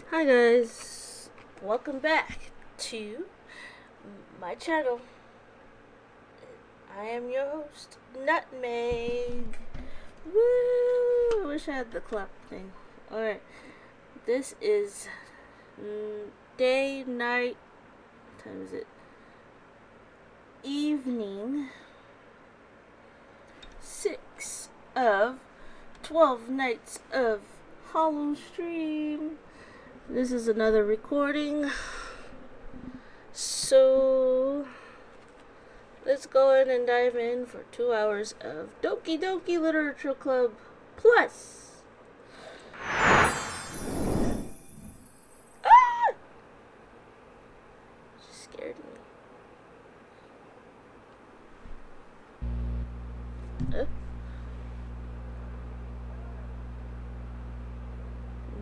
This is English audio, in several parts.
Hi guys, welcome back to my channel. I am your host, Nutmeg. Woo! I wish I had the clap thing. Alright, this is day, night, what time is it? Evening 6 of 12 nights of HalloStream. This is another recording, so let's go in and dive in for 2 hours of Doki Literature Club Plus. Ah! She scared me.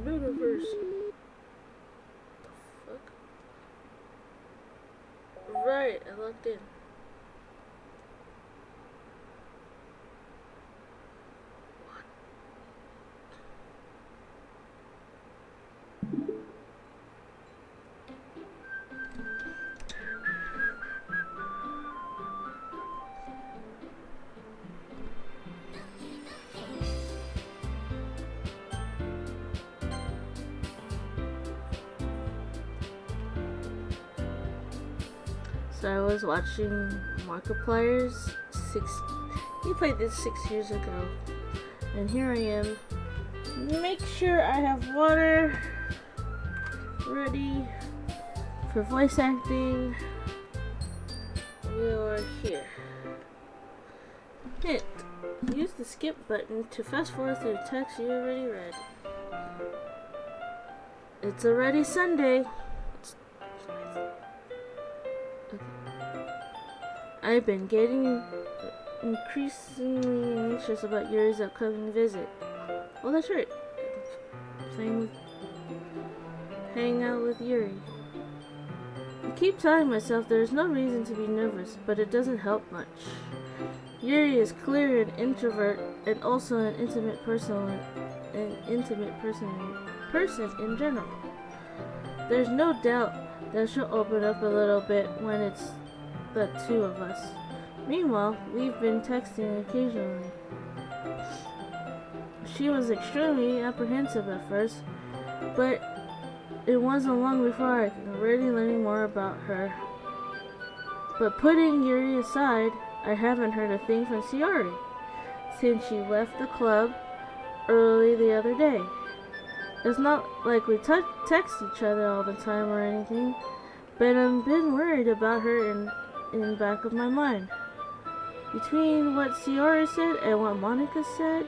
Universe. Right, I logged in. What? So I was watching Markiplier's he played this 6 years ago, and here I am. Make sure I have water ready for voice acting. We are here. Hint: use the skip button to fast forward through the text you already read. It's already Sunday. I've been getting increasingly anxious about Yuri's upcoming visit. Oh, that's right. Hang out with Yuri. I keep telling myself there's no reason to be nervous, but it doesn't help much. Yuri is clearly an introvert and also an intimate person in general. There's no doubt that she'll open up a little bit when it's the two of us. Meanwhile, we've been texting occasionally. She was extremely apprehensive at first, but it wasn't long before I was already learning more about her. But putting Yuri aside, I haven't heard a thing from Sayori since she left the club early the other day. It's not like we text each other all the time or anything, but I've been worried about her in the back of my mind. Between what Sayori said and what Monica said,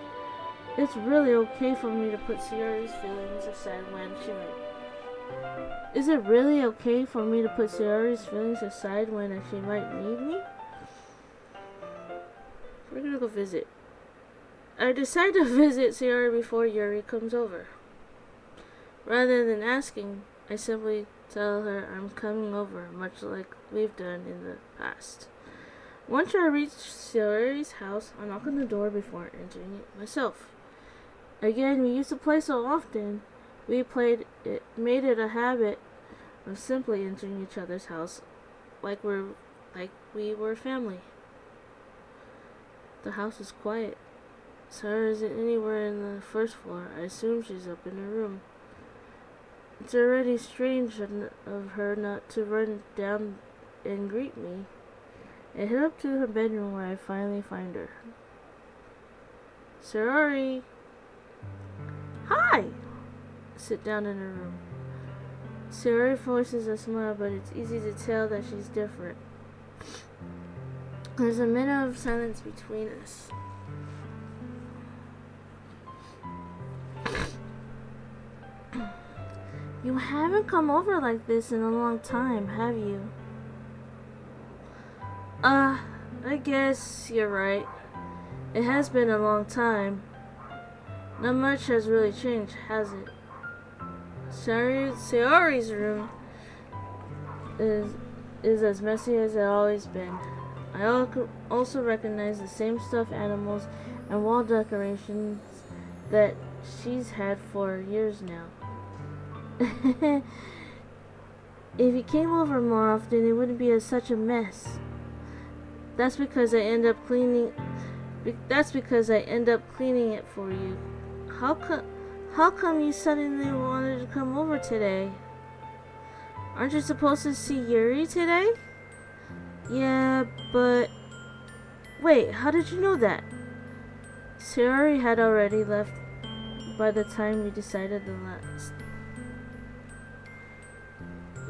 it's really okay for me to put Sayori's feelings aside when she might. Is it really okay for me to put Sayori's feelings aside when she might need me? We're gonna go visit. I decide to visit Sayori before Yuri comes over. Rather than asking, I simply tell her I'm coming over, much like we've done in the past. Once I reach Sayori's house, I knock on the door before entering it myself. Again, we used to play so often, made it a habit of simply entering each other's house like we were family. The house is quiet. Sarah isn't anywhere in the first floor. I assume she's up in her room. It's already strange of her not to run down and greet me. I head up to her bedroom where I finally find her. Sayori! Hi! Sit down in her room. Sayori forces a smile, but it's easy to tell that she's different. There's a minute of silence between us. You haven't come over like this in a long time, have you? I guess you're right. It has been a long time. Not much has really changed, has it? Sayori's room is as messy as it's always been. I also recognize the same stuffed animals and wall decorations that she's had for years now. If you came over more often, it wouldn't be such a mess. That's because I end up cleaning. That's because I end up cleaning it for you. How come you suddenly wanted to come over today? Aren't you supposed to see Yuri today? Yeah, but wait, how did you know that? Sayori had already left by the time we decided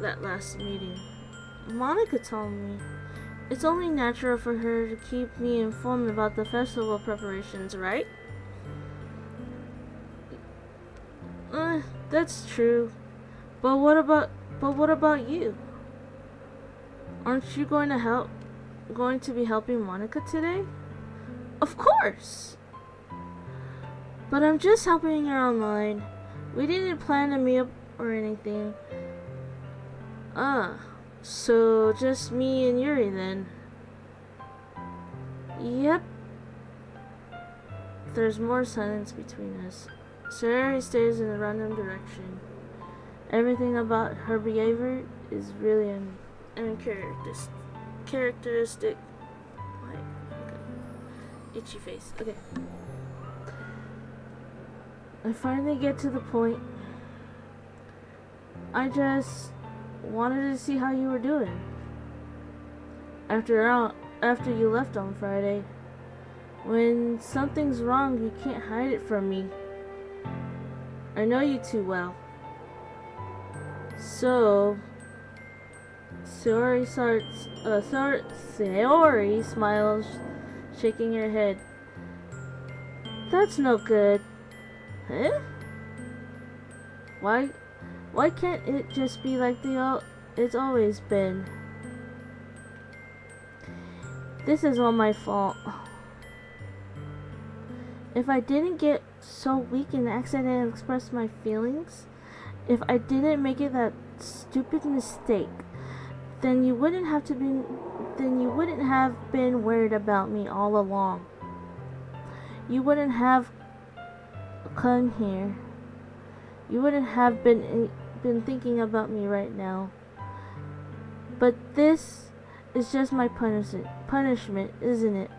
that last meeting. Monica told me. It's only natural for her to keep me informed about the festival preparations, right? That's true. But what about you? Aren't you going to be helping Monica today? Of course. But I'm just helping her online. We didn't plan a meal or anything. So just me and Yuri then. Yep. There's more silence between us. Sayori stares in a random direction. Everything about her behavior is really uncharacteristic. Like, okay. Itchy face. Okay. I finally get to the point. I just wanted to see how you were doing. After you left on Friday. When something's wrong, you can't hide it from me. I know you too well. So, Sayori smiles, shaking her head. That's no good. Huh? Why can't it just be like it's always been? This is all my fault. If I didn't get so weak and accidentally express my feelings, if I didn't make it that stupid mistake, then you wouldn't have been worried about me all along. You wouldn't have come here. You wouldn't have been thinking about me right now. But this is just my punishment, isn't it?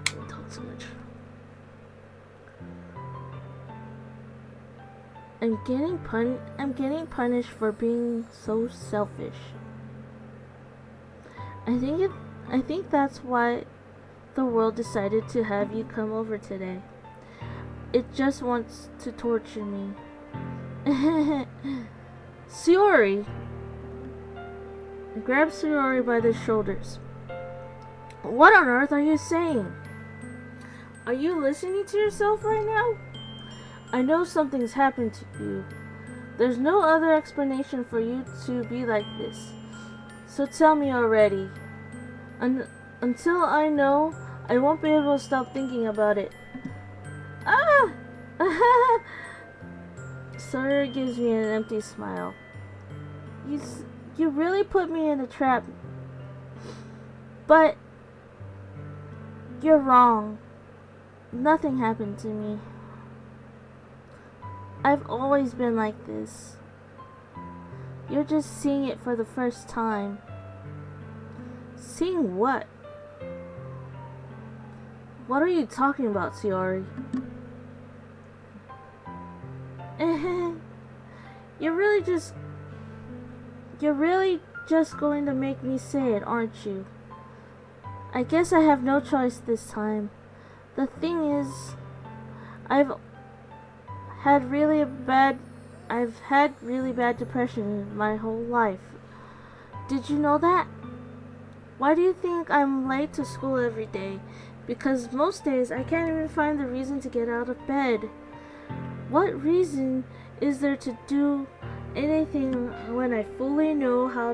Don't talk so much. I'm getting punished for being so selfish. I think that's why the world decided to have you come over today. It just wants to torture me. Sayori! I grabbed Sayori by the shoulders. What on earth are you saying? Are you listening to yourself right now? I know something's happened to you. There's no other explanation for you to be like this. So tell me already. Until I know, I won't be able to stop thinking about it. Ah! Sayori gives me an empty smile. You really put me in a trap. But you're wrong. Nothing happened to me. I've always been like this. You're just seeing it for the first time. Seeing what? What are you talking about, Sayori? You're really just going to make me say it, aren't you? I guess I have no choice this time. The thing is, I've had really bad depression my whole life. Did you know that? Why do you think I'm late to school every day? Because most days I can't even find the reason to get out of bed. What reason is there to do anything when I fully know how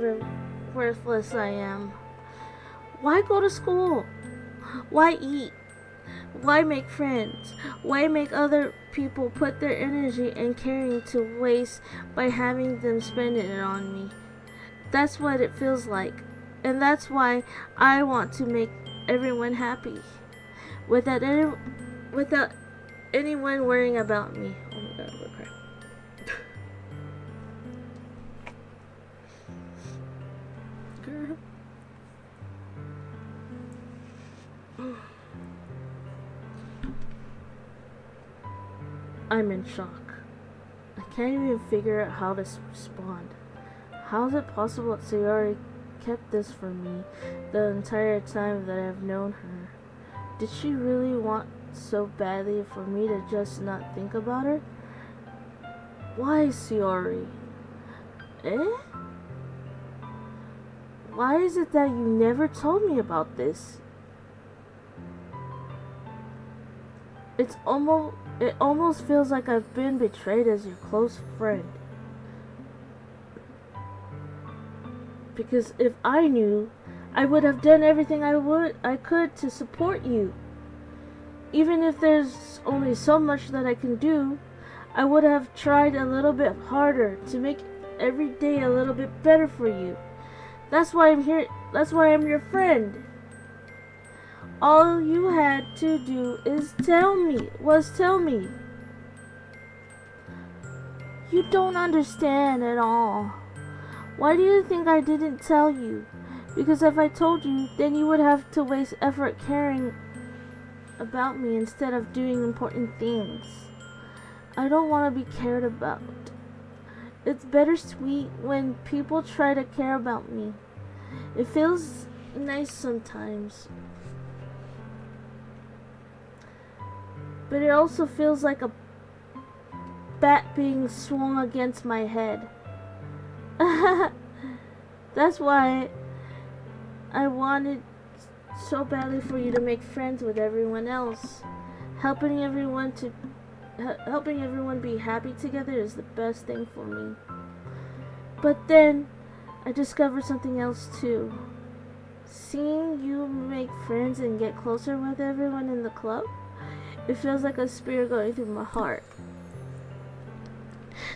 worthless I am? Why go to school? Why eat? Why make friends? Why make other people put their energy and caring to waste by having them spend it on me? That's what it feels like. And that's why I want to make everyone happy. Without anyone worrying about me. Oh my god, what crap. Girl. I'm in shock. I can't even figure out how to respond. How is it possible that Sayori kept this from me the entire time that I've known her? Did she really want so badly for me to just not think about her? Why, Sayori? Eh? Why is it that you never told me about this? It almost feels like I've been betrayed as your close friend. Because if I knew, I would have done everything I could to support you. Even if there's only so much that I can do, I would have tried a little bit harder to make every day a little bit better for you. That's why I'm here. That's why I'm your friend. All you had to do is tell me. You don't understand at all. Why do you think I didn't tell you? Because if I told you, then you would have to waste effort caring about me instead of doing important things. I don't want to be cared about. It's bittersweet when people try to care about me. It feels nice sometimes. But it also feels like a bat being swung against my head. That's why I wanted so badly for you to make friends with everyone else. Helping everyone be happy together is the best thing for me. But then I discovered something else too. Seeing you make friends and get closer with everyone in the club, it feels like a spear going through my heart.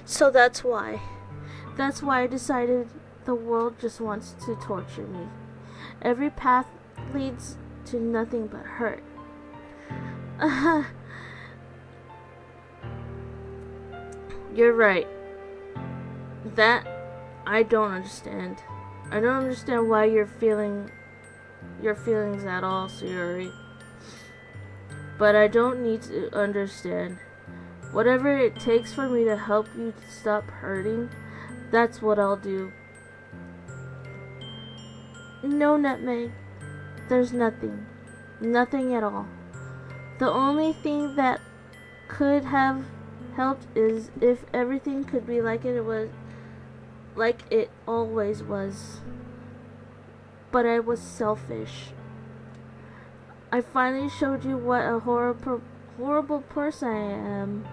So that's why I decided the world just wants to torture me. Every path leads to nothing but hurt. You're right. That I don't understand. I don't understand why you're feeling your feelings at all, Sayori. But I don't need to understand. Whatever it takes for me to help you stop hurting, that's what I'll do. No, Nutmeg. There's nothing. Nothing at all. The only thing that could have helped is if everything could be like it always was. But I was selfish. I finally showed you what a horrible person I am.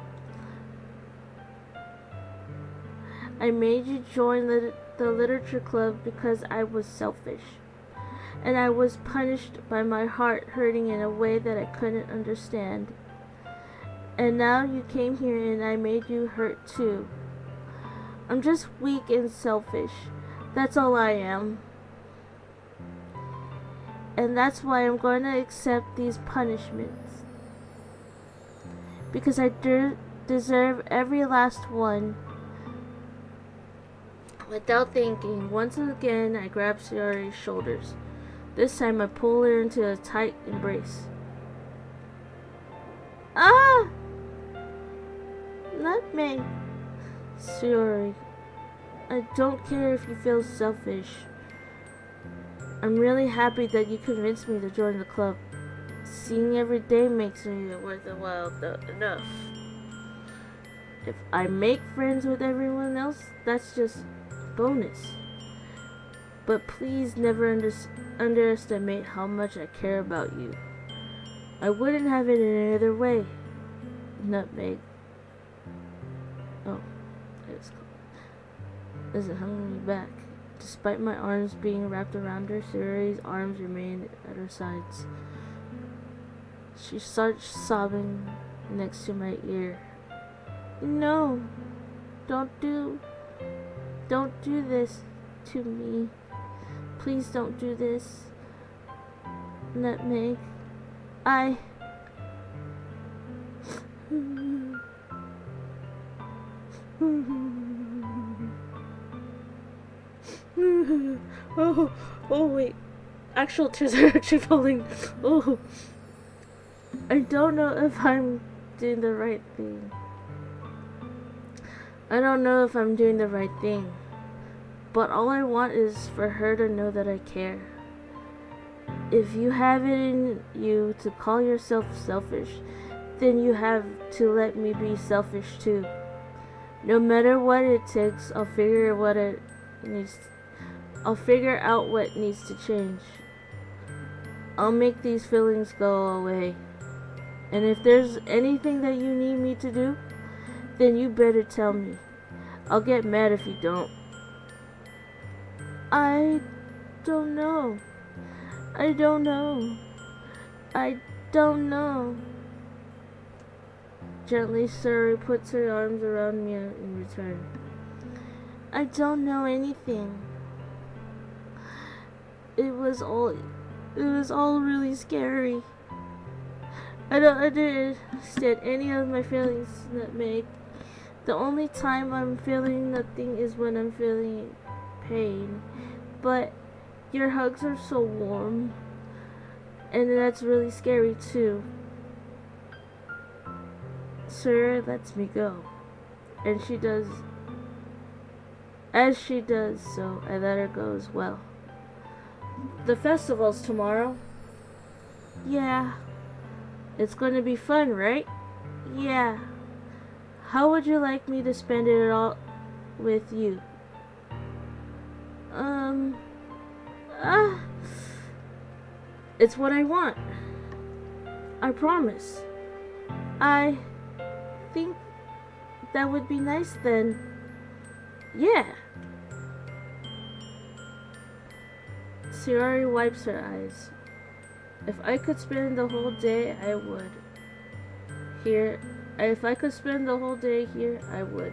I made you join the literature club because I was selfish. And I was punished by my heart hurting in a way that I couldn't understand. And now you came here and I made you hurt too. I'm just weak and selfish. That's all I am. And that's why I'm going to accept these punishments. Because I deserve every last one. Without thinking, once again I grab Sayori's shoulders. This time I pull her into a tight embrace. Ah! Nutmeg. Sayori, I don't care if you feel selfish. I'm really happy that you convinced me to join the club. Seeing every day makes me worth the while enough. If I make friends with everyone else, that's just bonus. But please never underestimate how much I care about you. I wouldn't have it any other way. Nutmeg. Oh, as it hung me back. Despite my arms being wrapped around her, Sayori's arms remained at her sides. She starts sobbing next to my ear. No, don't do this to me. Please don't do this. Nutmeg. I... oh wait. Actual tears are actually falling. Oh. I don't know if I'm doing the right thing. I don't know if I'm doing the right thing. But all I want is for her to know that I care. If you have it in you to call yourself selfish, then you have to let me be selfish too. No matter what it takes, I'll figure out what needs to change. I'll make these feelings go away. And if there's anything that you need me to do, then you better tell me. I'll get mad if you don't. I don't know. I don't know. I don't know. Gently, Suri puts her arms around me in return. I don't know anything. It was all really scary. I didn't understand any of my feelings, Nutmeg. The only time I'm feeling nothing is when I'm feeling pain. But your hugs are so warm. And that's really scary too. Sarah lets me go. And she does. As she does so, I let her go as well. The festival's tomorrow. Yeah. It's gonna be fun, right? Yeah. How would you like me to spend it all with you? It's what I want. I promise. I think that would be nice then. Yeah. Sayori wipes her eyes. If I could spend the whole day, I would. If I could spend the whole day here, I would.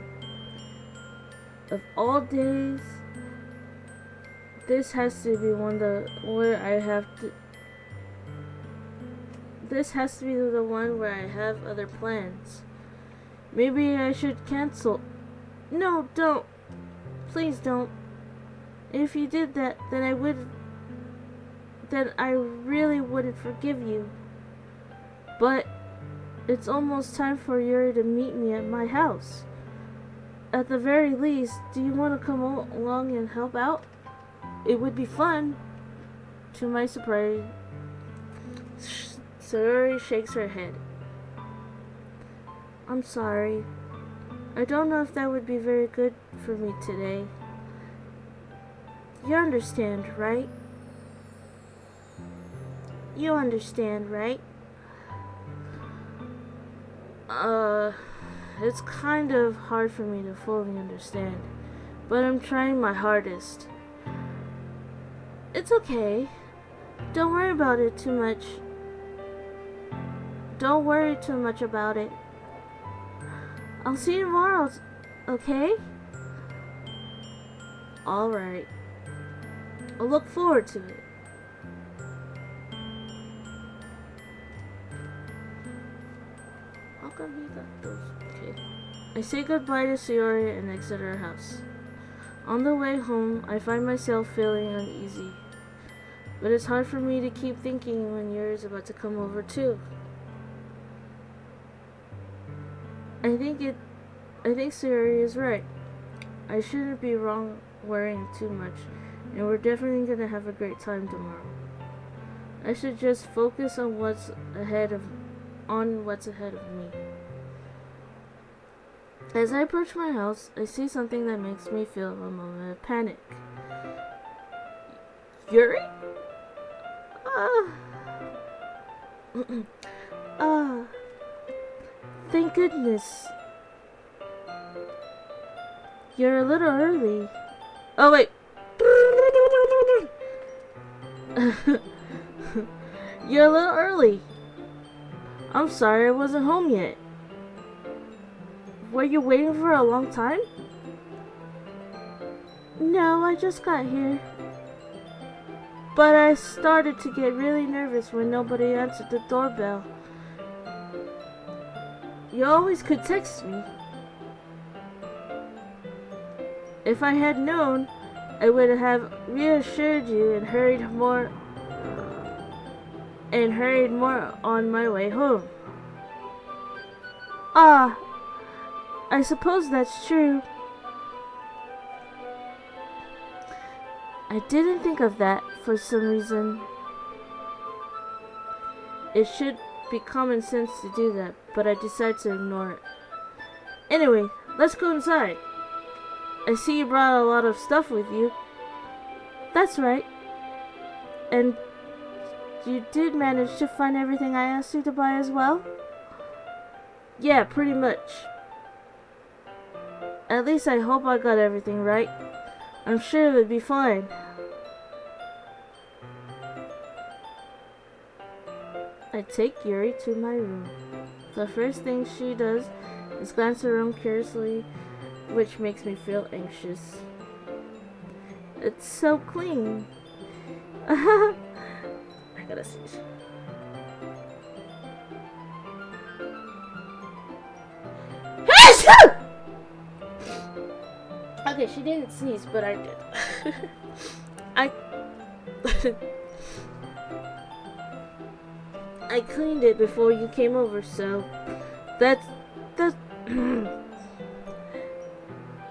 Of all days, this has to be This has to be the one where I have other plans. Maybe I should cancel. No, don't. Please don't. If you did that, then I really wouldn't forgive you. But it's almost time for Yuri to meet me at my house. At the very least, do you want to come along and help out? It would be fun. To my surprise, Sayori shakes her head. I'm sorry. I don't know if that would be very good for me today. You understand, right? You understand, right? It's kind of hard for me to fully understand, but I'm trying my hardest. It's okay. Don't worry about it too much. Don't worry too much about it. I'll see you tomorrow, okay? Alright. I'll look forward to it. How come he got those? Okay. I say goodbye to Sayori and exit her house. On the way home, I find myself feeling uneasy. But it's hard for me to keep thinking when Yuri is about to come over too. I think Sayori is right. I shouldn't be wrong worrying too much, and we're definitely gonna have a great time tomorrow. I should just focus on what's ahead of me. As I approach my house, I see something that makes me feel a moment of panic. Yuri? Thank goodness. You're a little early. Oh, wait. You're a little early. I'm sorry I wasn't home yet. Were you waiting for a long time? No, I just got here. But I started to get really nervous when nobody answered the doorbell. You always could text me. If I had known, I would have reassured you and hurried more on my way home. Ah, I suppose that's true. I didn't think of that for some reason. It should be common sense to do that, but I decided to ignore it. Anyway, let's go inside. I see you brought a lot of stuff with you. That's right. And you did manage to find everything I asked you to buy as well? Yeah, pretty much. At least I hope I got everything right. I'm sure it would be fine. I take Yuri to my room. The first thing she does is glance around curiously, which makes me feel anxious. It's so clean. I gotta sneeze. Okay, she didn't sneeze, but I did. I cleaned it before you came over, so that's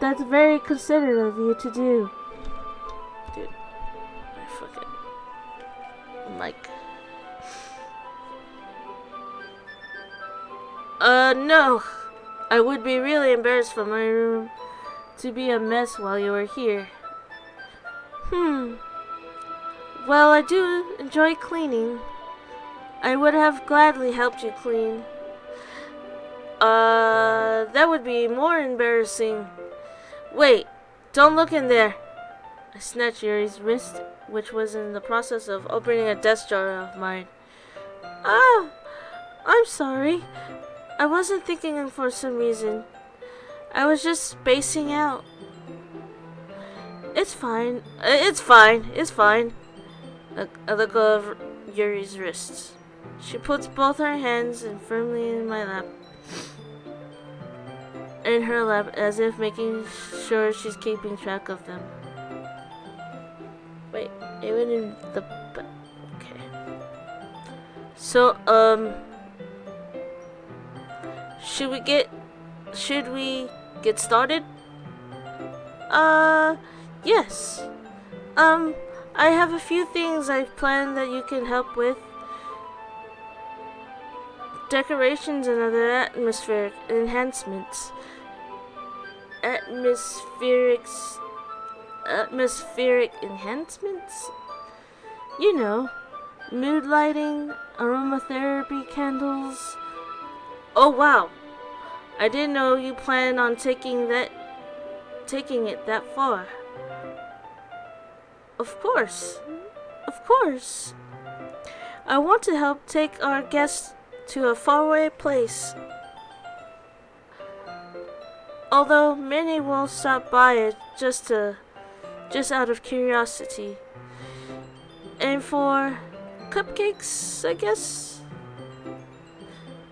that's very considerate of you to do. Dude, my fucking mic. No. I would be really embarrassed for my room to be a mess while you were here. Well, I do enjoy cleaning. I would have gladly helped you clean. That would be more embarrassing. Wait, don't look in there. I snatched Yuri's wrist, which was in the process of opening a desk drawer of mine. Oh, I'm sorry. I wasn't thinking for some reason. I was just spacing out. It's fine. It's fine. I look over Yuri's wrists. She puts both her hands firmly in my lap. In her lap, as if making sure she's keeping track of them. Wait, even in the back. Okay. So, should we get started? Yes. I have a few things I've planned that you can help with. Decorations and other atmospheric enhancements. Atmospheric enhancements? You know, mood lighting, aromatherapy candles. Oh wow! I didn't know you planned on taking it that far. Of course. I want to help take our guests to a faraway place. Although many will stop by it just out of curiosity. And for cupcakes, I guess.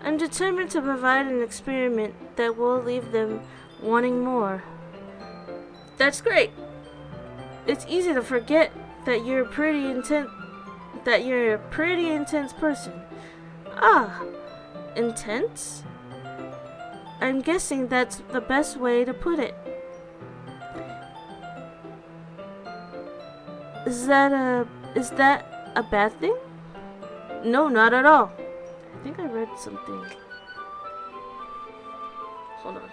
I'm determined to provide an experiment that will leave them wanting more. That's great. It's easy to forget that you're a pretty intense person. Ah, intense? I'm guessing that's the best way to put it. Is that a bad thing? No, not at all. I think I read something. Hold on.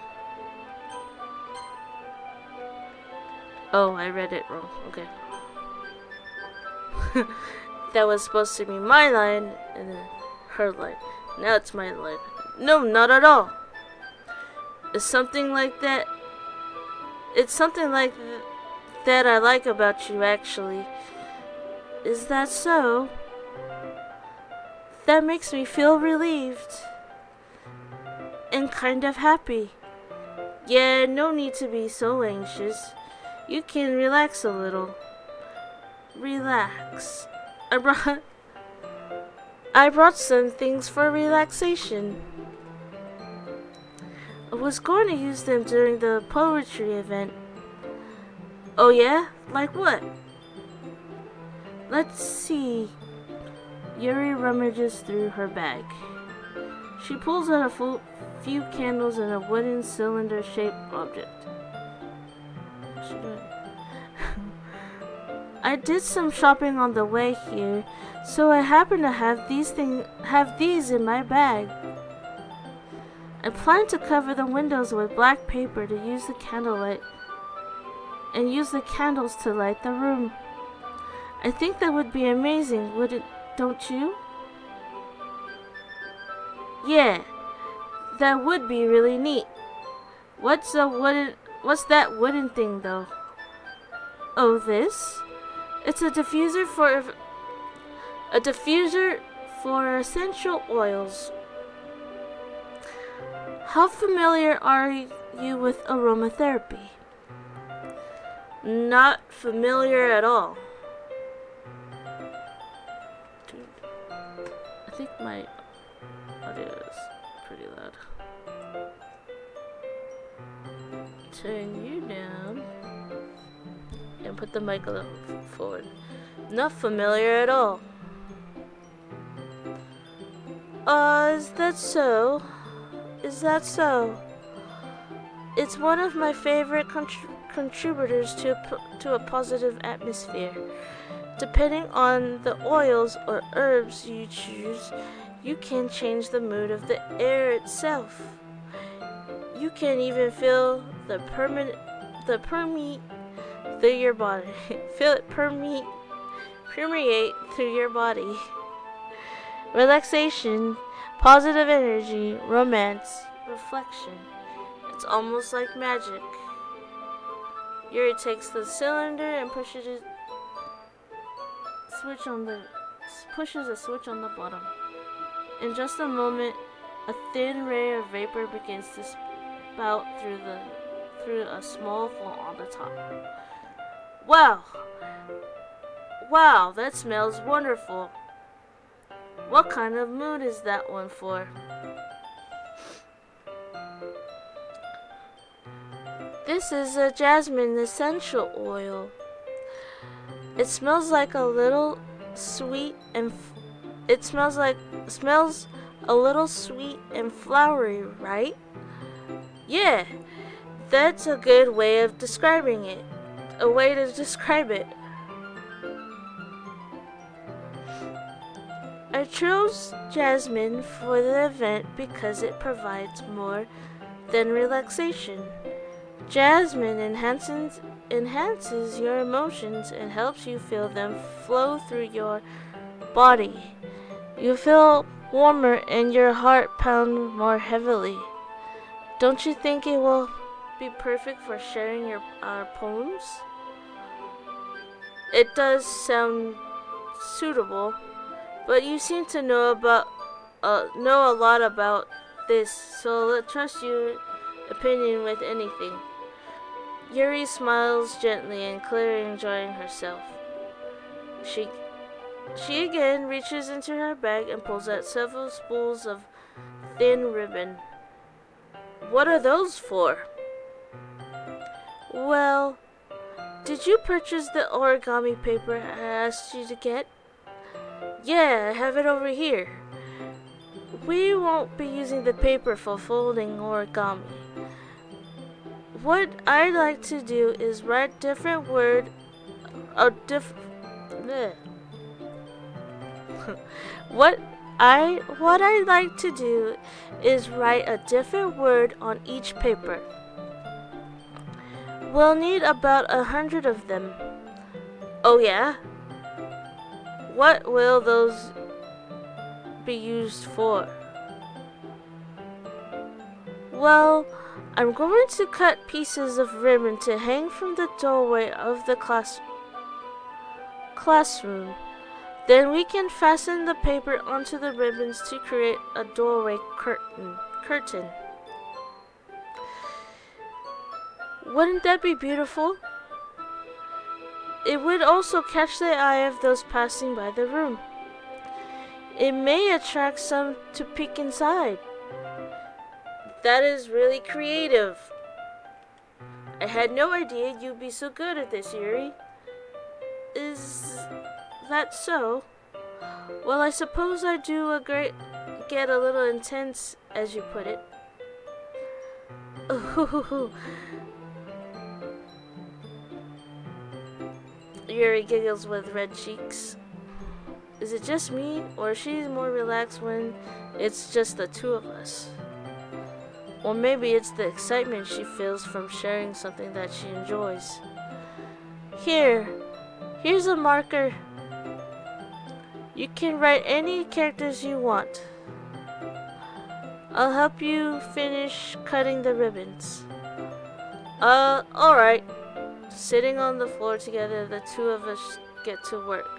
Oh, I read it wrong. Okay. That was supposed to be my line and then her line. Now it's my line. No, not at all. It's something like that. It's something like that I like about you, actually. Is that so? That makes me feel relieved. And kind of happy. Yeah, no need to be so anxious. You can relax a little. Relax. I brought I brought some things for relaxation. I was going to use them during the poetry event. Oh yeah? Like what? Let's see. Yuri rummages through her bag. She pulls out a few candles and a wooden cylinder-shaped object. What's she doing? I did some shopping on the way here, so I happen to have these in my bag. I plan to cover the windows with black paper to use the candlelight and use the candles to light the room. I think that would be amazing, don't you? Yeah, that would be really neat. What's that wooden thing though? Oh, this? It's a diffuser for essential oils. How familiar are you with aromatherapy? Not familiar at all. Dude, I think my audio is pretty loud. Turn you down and put the mic a little forward. Not familiar at all. Is that so? It's one of my favorite contributors to a positive atmosphere. Depending on the oils or herbs you choose, you can change the mood of the air itself. You can even feel the permeate through your body. Feel it permeate through your body. Relaxation, positive energy, romance, reflection. It's almost like magic. Yuri takes the cylinder and pushes a switch on the bottom. In just a moment, a thin ray of vapor begins to spout through a small hole on the top. Wow, that smells wonderful. What kind of mood is that one for? This is a jasmine essential oil. It smells like a little sweet and flowery, right? Yeah, that's a good way of describing it. A way to describe it. I chose jasmine for the event because it provides more than relaxation. Jasmine enhances your emotions and helps you feel them flow through your body. You feel warmer and your heart pound more heavily. Don't you think it will be perfect for sharing our poems? It does sound suitable, but you seem to know a lot about this, so let's trust your opinion with anything. Yuri smiles gently and clearly enjoying herself. She again reaches into her bag and pulls out several spools of thin ribbon. What are those for? Well, did you purchase the origami paper I asked you to get? Yeah, I have it over here. We won't be using the paper for folding origami. What I'd like to do is write different word What I'd like to do is write a different word on each paper. We'll need about 100 of them. Oh yeah? What will those be used for? Well, I'm going to cut pieces of ribbon to hang from the doorway of the classroom. Then we can fasten the paper onto the ribbons to create a doorway curtain. Wouldn't that be beautiful? It would also catch the eye of those passing by the room. It may attract some to peek inside. That is really creative. I had no idea you'd be so good at this, Yuri. Is that so? Well, I suppose I do get a little intense, as you put it. Ooh. Yuri giggles with red cheeks. Is it just me, or is she more relaxed when it's just the two of us? Or maybe it's the excitement she feels from sharing something that she enjoys. Here's a marker. You can write any characters you want. I'll help you finish cutting the ribbons. Alright. Sitting on the floor together, the two of us get to work.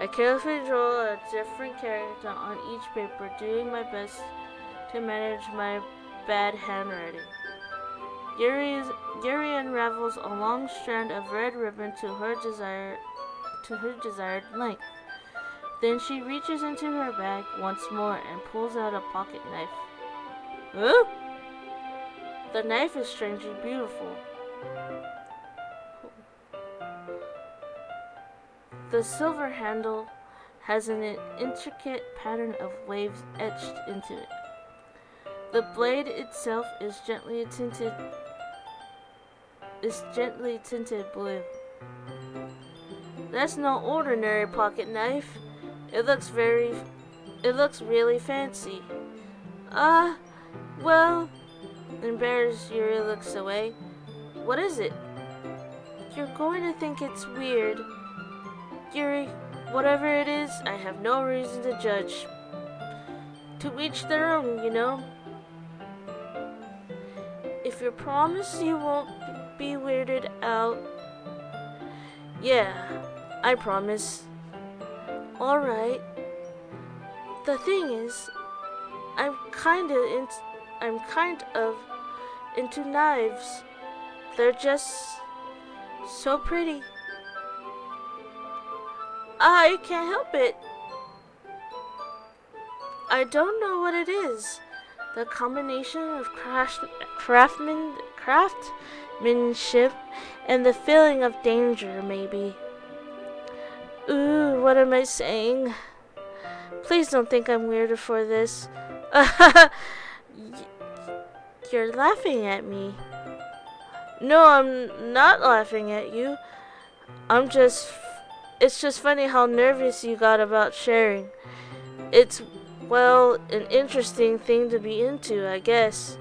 I carefully draw a different character on each paper, doing my best to manage my bad handwriting. Yuri unravels a long strand of red ribbon to her desired length. Then she reaches into her bag once more and pulls out a pocket knife. Huh? The knife is strangely beautiful. The silver handle has an intricate pattern of waves etched into it. The blade itself is gently tinted blue. That's no ordinary pocket knife. It looks really fancy. Well, embarrassed, Yuri looks away. What is it? You're going to think it's weird. Yuri, whatever it is, I have no reason to judge. To each their own, you know. If you promise you won't be weirded out. Yeah, I promise. Alright. The thing is, I'm kind of into knives. They're just so pretty. I can't help it. I don't know what it is. The combination of craftsmanship and the feeling of danger, maybe. Ooh, what am I saying? Please don't think I'm weirder for this. You're laughing at me. No, I'm not laughing at you. It's just funny how nervous you got about sharing. It's, well, an interesting thing to be into, I guess.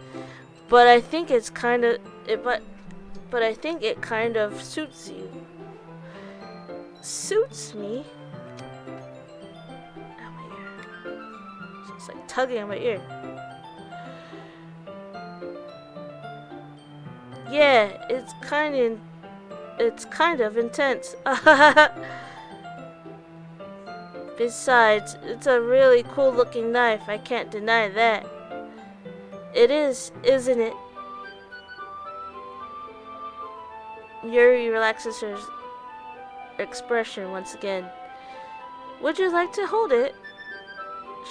But I think it kind of suits you. Suits me? Ow, my ear. It's like tugging on my ear. Yeah, it's kind of intense. Besides, it's a really cool looking knife. I can't deny that. It is, isn't it? Yuri relaxes her expression once again. Would you like to hold it?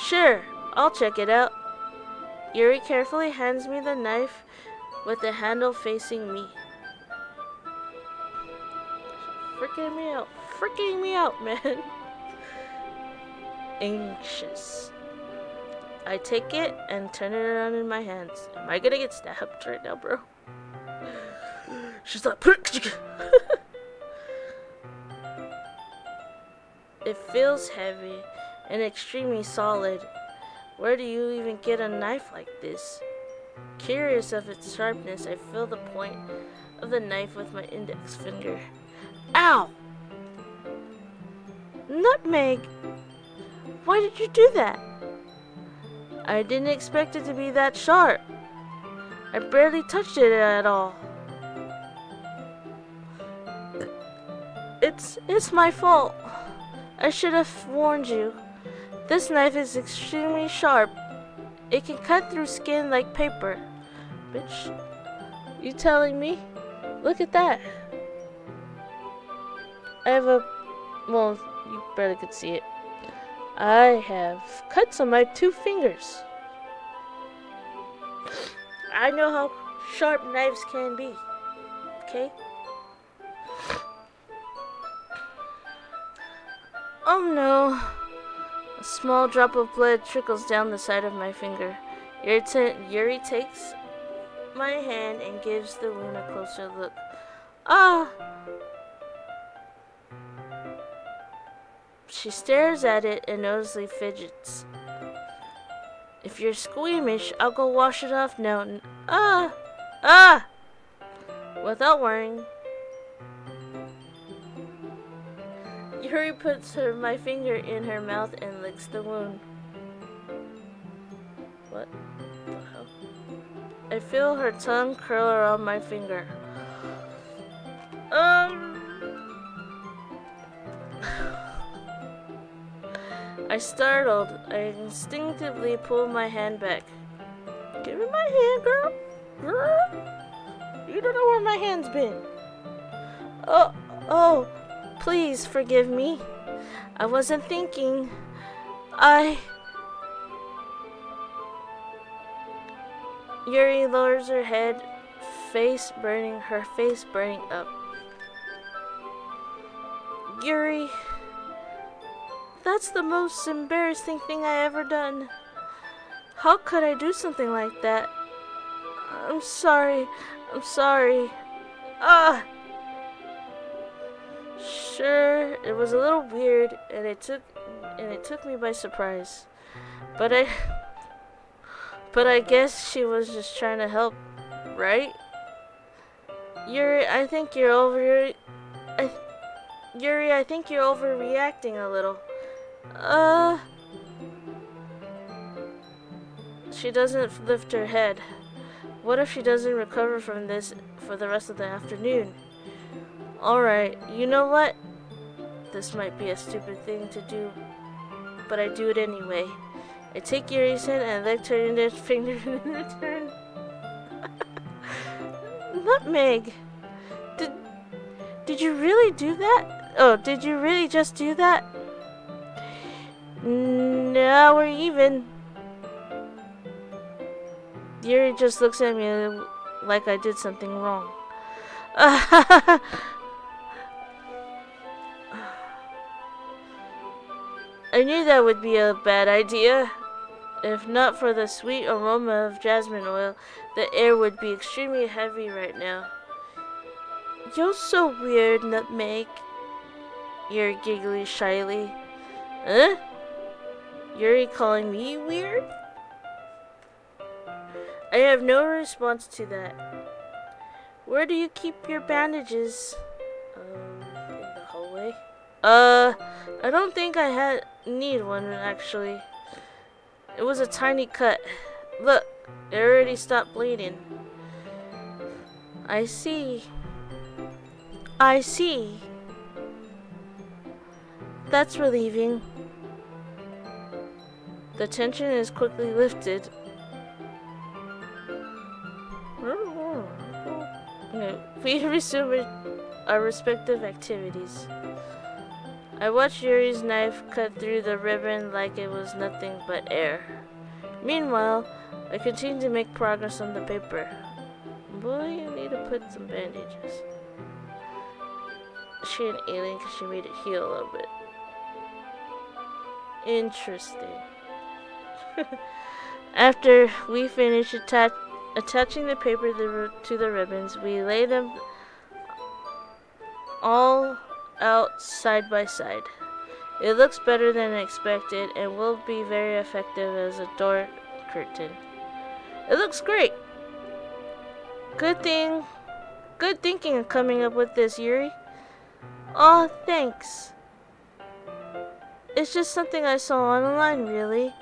Sure, I'll check it out. Yuri carefully hands me the knife with the handle facing me. Freaking me out, man. Anxious. I take it and turn it around in my hands. Am I gonna get stabbed right now, bro? She's like, it feels heavy and extremely solid. Where do you even get a knife like this? Curious of its sharpness, I feel the point of the knife with my index finger. Ow! Nutmeg! Why did you do that? I didn't expect it to be that sharp. I barely touched it at all. It's my fault. I should have warned you. This knife is extremely sharp. It can cut through skin like paper. Bitch, you telling me? Look at that. I have a... Well, you barely could see it. I have cuts on my 2 fingers. I know how sharp knives can be. Okay? Oh no. A small drop of blood trickles down the side of my finger. Yuri takes my hand and gives the wound a closer look. Ah! She stares at it and noticeably fidgets. If you're squeamish, I'll go wash it off now. Ah! Ah! Without worrying, Yuri puts my finger in her mouth and licks the wound. What the hell? I feel her tongue curl around my finger. I startled. I instinctively pulled my hand back. Give me my hand, girl. Girl. You don't know where my hand's been. Oh, please forgive me. I wasn't thinking. Yuri lowers her head, her face burning up. Yuri, that's the most embarrassing thing I ever done. How could I do something like that? I'm sorry. Sure, it was a little weird and it took me by surprise. But I guess she was just trying to help, right? Yuri, I think you're overreacting a little. She doesn't lift her head. What if she doesn't recover from this for the rest of the afternoon? Alright, you know what? This might be a stupid thing to do, but I do it anyway. I take Yuri's hand and lick her in the finger in return. Nutmeg! Did you really do that? Oh, did you really just do that? Now we're even. Yuri just looks at me like I did something wrong. I knew that would be a bad idea. If not for the sweet aroma of jasmine oil, the air would be extremely heavy right now. You're so weird, Nutmeg. Yuri giggles shyly. Huh? Yuri calling me weird? I have no response to that. Where do you keep your bandages? In the hallway. I don't think I need one actually. It was a tiny cut. Look, it already stopped bleeding. I see. That's relieving. The tension is quickly lifted. We resume our respective activities. I watched Yuri's knife cut through the ribbon like it was nothing but air. Meanwhile, I continue to make progress on the paper. Boy, you need to put some bandages. She an alien because she made it heal a little bit. Interesting. After we finish attaching the paper to the ribbons, we lay them all out side by side. It looks better than expected and will be very effective as a door curtain. It looks great. Good thinking of coming up with this, Yuri. Oh, thanks. It's just something I saw online, really.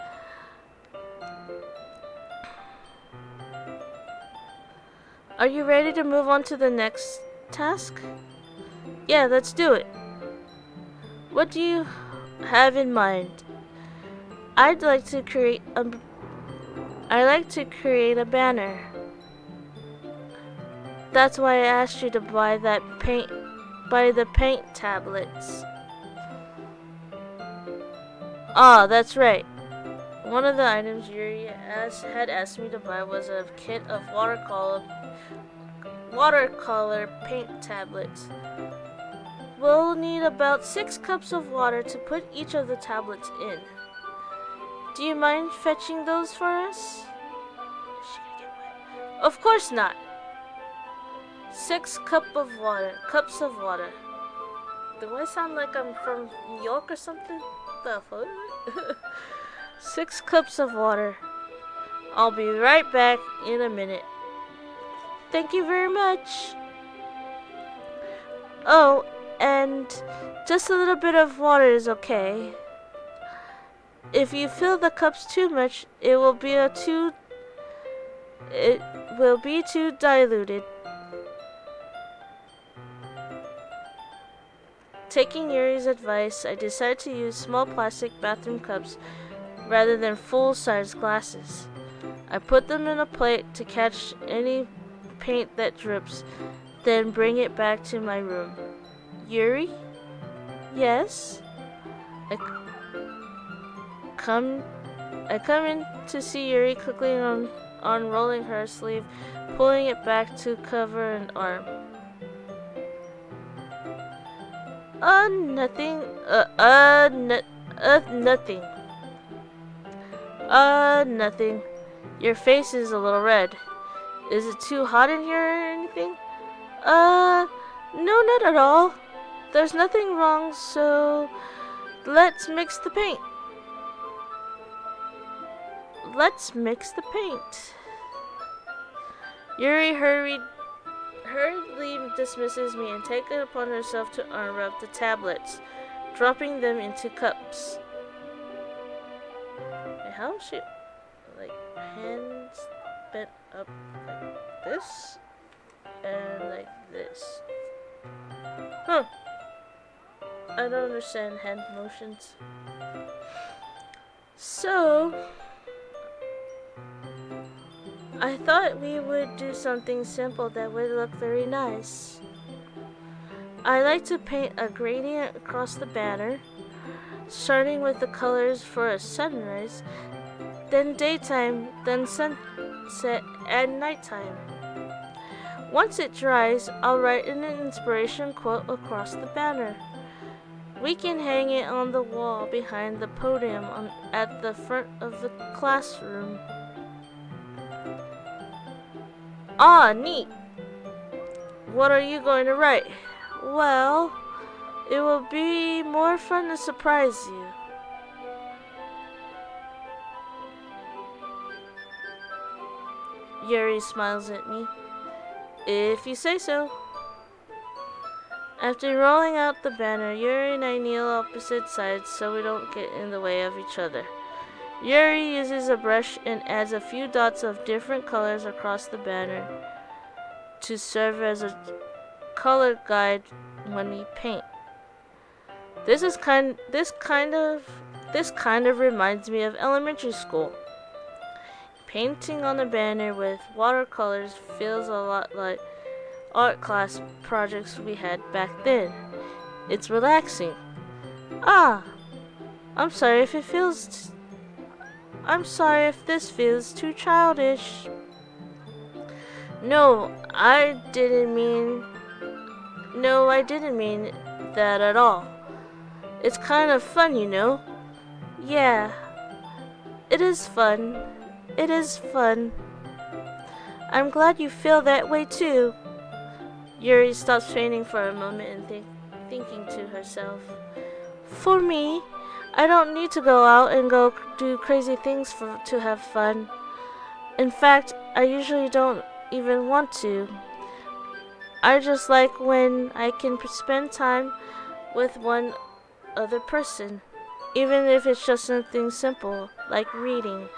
Are you ready to move on to the next task? Yeah, let's do it. What do you have in mind? I'd like to create a banner. That's why I asked you to buy that paint by the paint tablets. Ah, that's right. One of the items Yuri had asked me to buy was a kit of watercolor paint tablets. We'll need about 6 cups of water to put each of the tablets in. Do you mind fetching those for us? Is she gonna get wet? Of course not. 6 cups of water. Do I sound like I'm from New York or something? The fuck? 6 cups of water. I'll be right back in a minute. Thank you very much. Oh, and just a little bit of water is okay. If you fill the cups too much, it will be too diluted. Taking Yuri's advice, I decided to use small plastic bathroom cups rather than full-size glasses. I put them in a plate to catch any paint that drips, then bring it back to my room. Yuri? Yes? I come in to see Yuri quickly unrolling her sleeve, pulling it back to cover an arm. Nothing. Nothing. Nothing. Your face is a little red. Is it too hot in here or anything? No, not at all. There's nothing wrong, so let's mix the paint. Let's mix the paint. Yuri hurriedly dismisses me and takes it upon herself to unwrap the tablets, dropping them into cups. And how is she, like, hands bent up like this and like this? Huh. I don't understand hand motions. So, I thought we would do something simple that would look very nice. I like to paint a gradient across the banner, starting with the colors for a sunrise, then daytime, then sunset, and nighttime. Once it dries, I'll write an inspiration quote across the banner. We can hang it on the wall behind the podium at the front of the classroom. Ah, neat! What are you going to write? Well, it will be more fun to surprise you. Yuri smiles at me. If you say so. After rolling out the banner, Yuri and I kneel opposite sides so we don't get in the way of each other. Yuri uses a brush and adds a few dots of different colors across the banner to serve as a color guide when we paint. This kind of reminds me of elementary school. Painting on a banner with watercolors feels a lot like art class projects we had back then. It's relaxing. Ah, I'm sorry if this feels too childish. No, I didn't mean that at all. It's kind of fun, you know. Yeah, it is fun. It is fun. I'm glad you feel that way too. Yuri stops painting for a moment and thinking to herself. For me, I don't need to go out and go do crazy things to have fun. In fact, I usually don't even want to. I just like when I can spend time with one other person, even if it's just something simple like reading.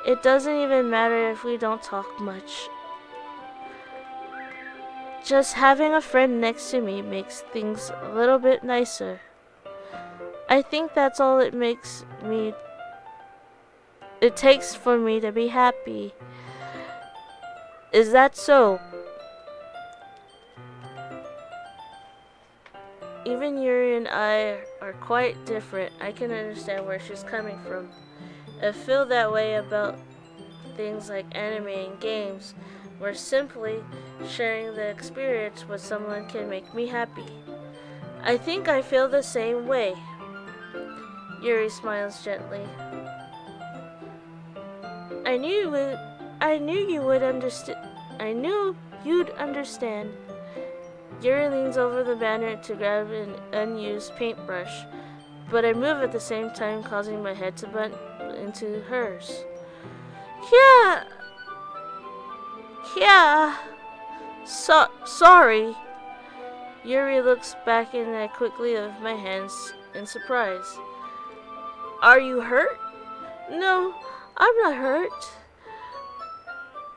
It doesn't even matter if we don't talk much. Just having a friend next to me makes things a little bit nicer. I think that's all it takes for me to be happy. Is that so? even Yuri and I are quite different. I can understand where she's coming from. I feel that way about things like anime and games, where simply sharing the experience with someone can make me happy. I think I feel the same way. Yuri smiles gently. I knew you would understand. I knew you'd understand. Yuri leans over the banner to grab an unused paintbrush, but I move at the same time, causing my head to butt into hers. Yeah. Sorry. Yuri looks back and I quickly lift my hands in surprise. Are you hurt? No, I'm not hurt.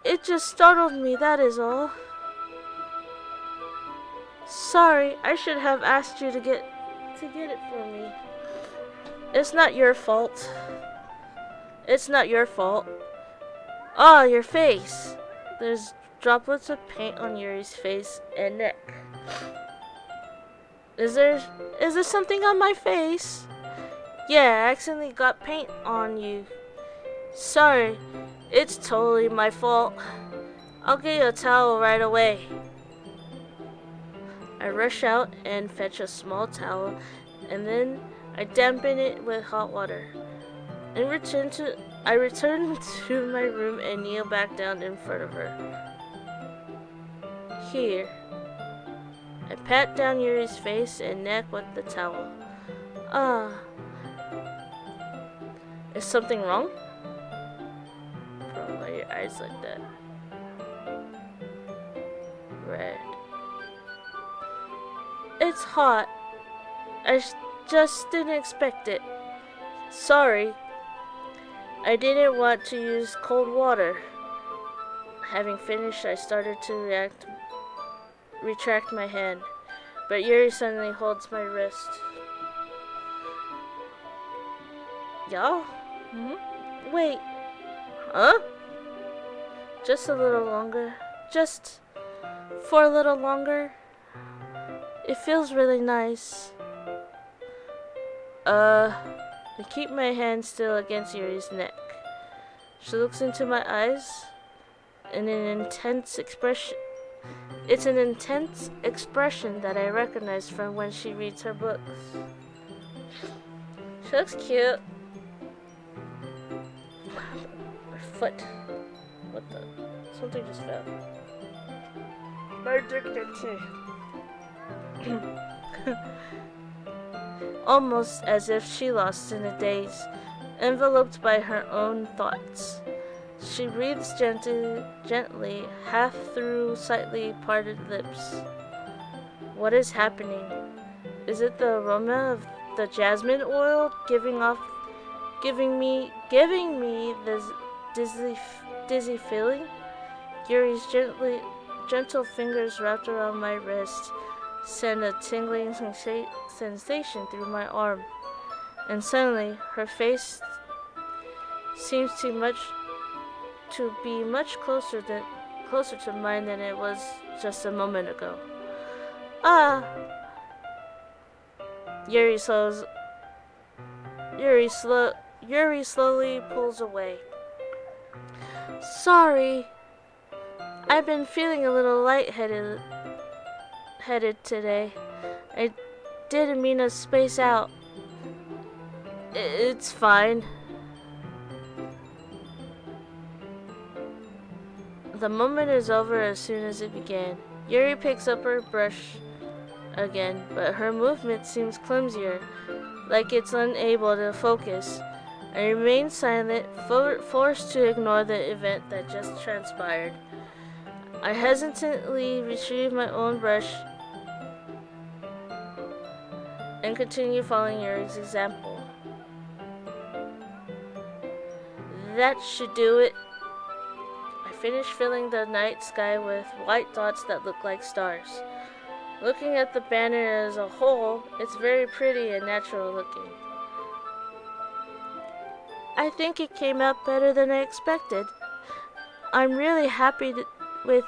It just startled me, that is all. Sorry, I should have asked you to get it for me. It's not your fault. It's not your fault. Ah, your face. There's droplets of paint on Yuri's face and neck. Is there something on my face? Yeah, I accidentally got paint on you. Sorry, it's totally my fault. I'll get you a towel right away. I rush out and fetch a small towel, and then I dampen it with hot water. I return to my room and kneel back down in front of her. Here. I pat down Yuri's face and neck with the towel. Ah. Is something wrong? Bro, why are your eyes like that? Red. It's hot. I just didn't expect it. Sorry. I didn't want to use cold water. Having finished, I started to retract my hand, but Yuri suddenly holds my wrist. Y'all? Wait. Huh? Just a little longer. Just for a little longer. It feels really nice. I keep my hand still against Yuri's neck. She looks into my eyes in an intense expression. It's an intense expression that I recognize from when she reads her books. She looks cute. Her foot. What the? Something just fell. My addicted too. Almost as if she lost in a daze, enveloped by her own thoughts. She breathes gently, half through slightly parted lips. What is happening? Is it the aroma of the jasmine oil giving me this dizzy feeling? Yuri's gentle fingers wrapped around my wrist send a tingling sensation through my arm, and suddenly her face seems to be much closer to mine than it was just a moment ago. Ah! Yuri slowly pulls away. Sorry. I've been feeling a little lightheaded today. I didn't mean to space out. It's fine. The moment is over as soon as it began. Yuri picks up her brush again, but her movement seems clumsier, like it's unable to focus. I remain silent, forced to ignore the event that just transpired. I hesitantly retrieve my own brush and continue following Yuri's example. That should do it. I finish filling the night sky with white dots that look like stars. Looking at the banner as a whole, it's very pretty and natural looking. I think it came out better than I expected. I'm really happy with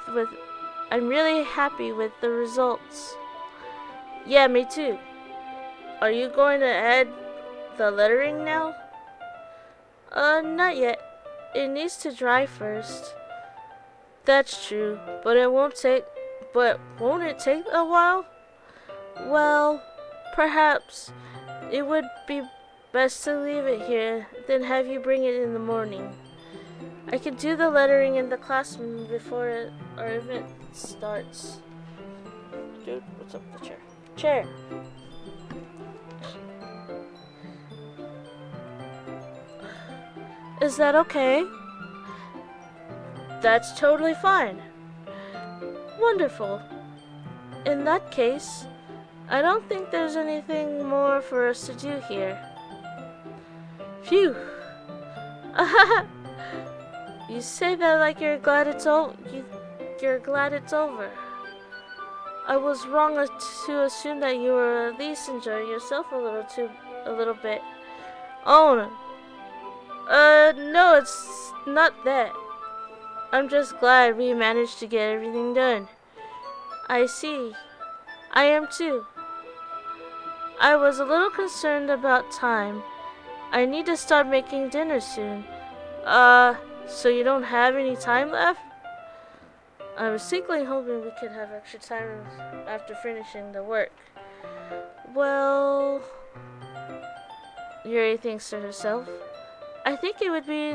the results. Yeah, me too. Are you going to add the lettering now? Not yet. It needs to dry first. That's true, but won't it take a while? Well, perhaps it would be best to leave it here, then have you bring it in the morning. I can do the lettering in the classroom before our event starts. Dude, what's up with the chair? Chair! Is that okay? That's totally fine. Wonderful. In that case, I don't think there's anything more for us to do here. Phew. You say that like you're glad it's glad it's over. I was wrong to assume that you were at least enjoying yourself a little bit. Oh no. No, it's not that. I'm just glad we managed to get everything done. I see. I am too. I was a little concerned about time. I need to start making dinner soon. So you don't have any time left? I was secretly hoping we could have extra time after finishing the work. Well, Yuri thinks to herself. I think it would be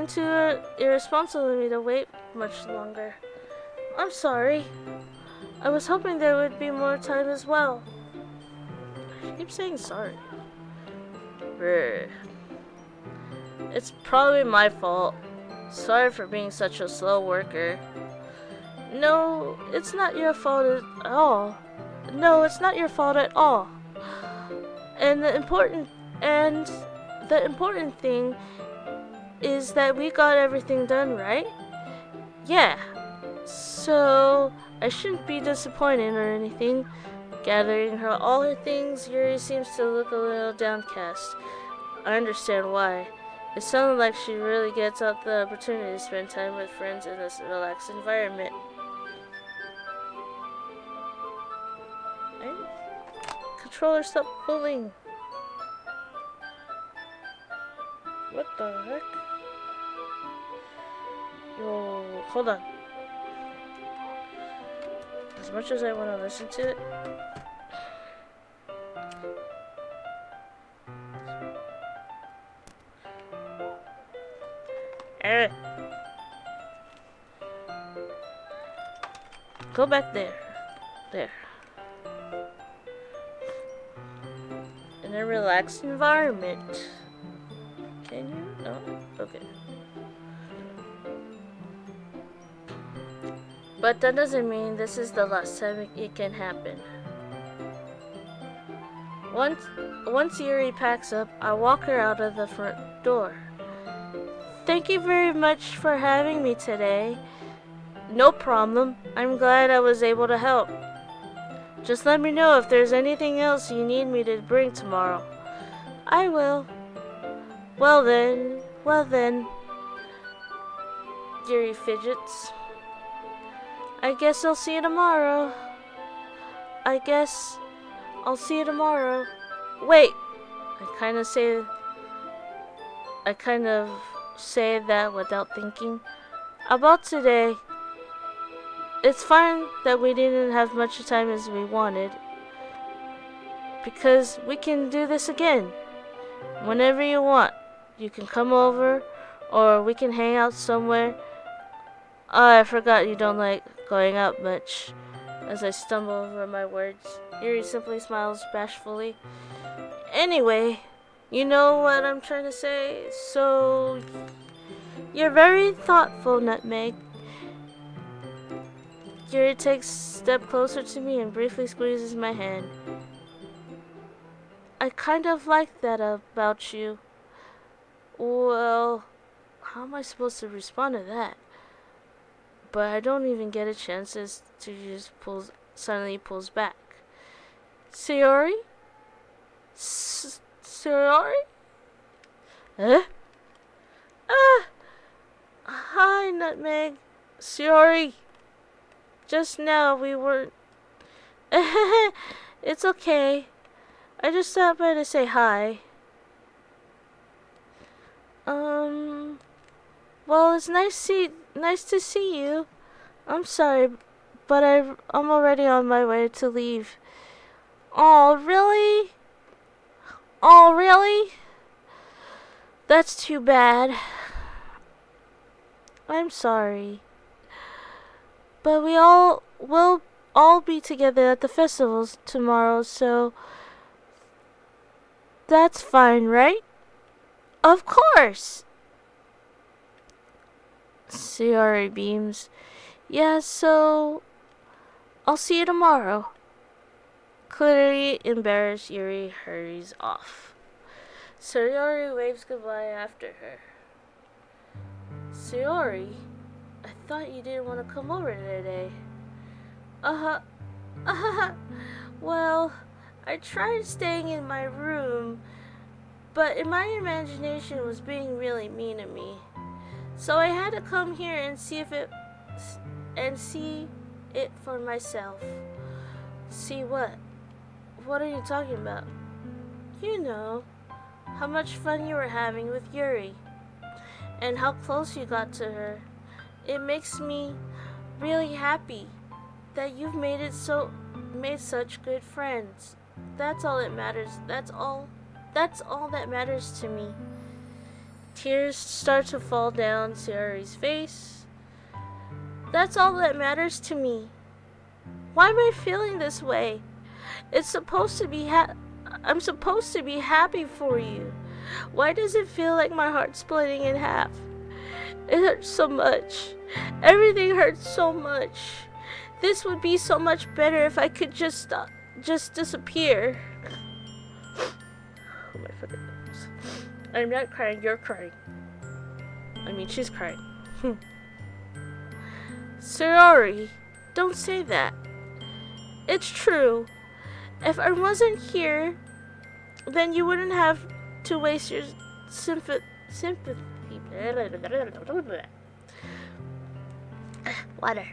irresponsible of me to wait much longer. I'm sorry. I was hoping there would be more time as well. I keep saying sorry. Brr. It's probably my fault. Sorry for being such a slow worker. No, it's not your fault at all. No, it's not your fault at all. And the important thing is that we got everything done, right? Yeah. So I shouldn't be disappointed or anything. Gathering all her things, Yuri seems to look a little downcast. I understand why. It sounded like she really gets out the opportunity to spend time with friends in this relaxed environment. Hey? Controller, stop pulling. What the heck? Yo, hold on. As much as I want to listen to it, go back there. There. In a relaxed environment. Can you? No? Okay. But that doesn't mean this is the last time it can happen. Once Yuri packs up, I walk her out of the front door. Thank you very much for having me today. No problem. I'm glad I was able to help. Just let me know if there's anything else you need me to bring tomorrow. I will. Well then. Yuri fidgets. I guess I'll see you tomorrow. Wait. I kind of say that without thinking. About today. It's fine that we didn't have much time as we wanted. Because we can do this again. Whenever you want. You can come over, or we can hang out somewhere. Oh, I forgot you don't like going out much. As I stumble over my words, Yuri simply smiles bashfully. Anyway, you know what I'm trying to say? So, you're very thoughtful, Nutmeg. Yuri takes a step closer to me and briefly squeezes my hand. I kind of like that about you. Well, how am I supposed to respond to that? But I don't even get a chance as to just suddenly pulls back. Sayori? Sayori? Huh? Hi, Nutmeg. Sayori. Just now we weren't... It's okay. I just stopped by to say hi. Well, it's nice to see you. I'm sorry, but I'm already on my way to leave. Oh, really? Oh, really? That's too bad. I'm sorry. But we'll all be together at the festivals tomorrow, so that's fine, right? Of course! Sayori beams. Yeah, so I'll see you tomorrow. Clearly embarrassed, Yuri hurries off. Sayori waves goodbye after her. Sayori, I thought you didn't want to come over today. Well, I tried staying in my room, but my imagination was being really mean to me. So I had to come here and see it for myself. See what? What are you talking about? You know, how much fun you were having with Yuri, and how close you got to her. It makes me really happy that you've made such good friends. That's all that matters. That's all that matters to me. Tears start to fall down Sayori's face. That's all that matters to me. Why am I feeling this way? It's supposed to be I'm supposed to be happy for you. Why does it feel like my heart's splitting in half? It hurts so much. Everything hurts so much. This would be so much better if I could just disappear. Oh my fucking nose. I'm not crying, you're crying. I mean, she's crying. Sayori, don't say that. It's true. If I wasn't here, then you wouldn't have to waste your sympathy. Water.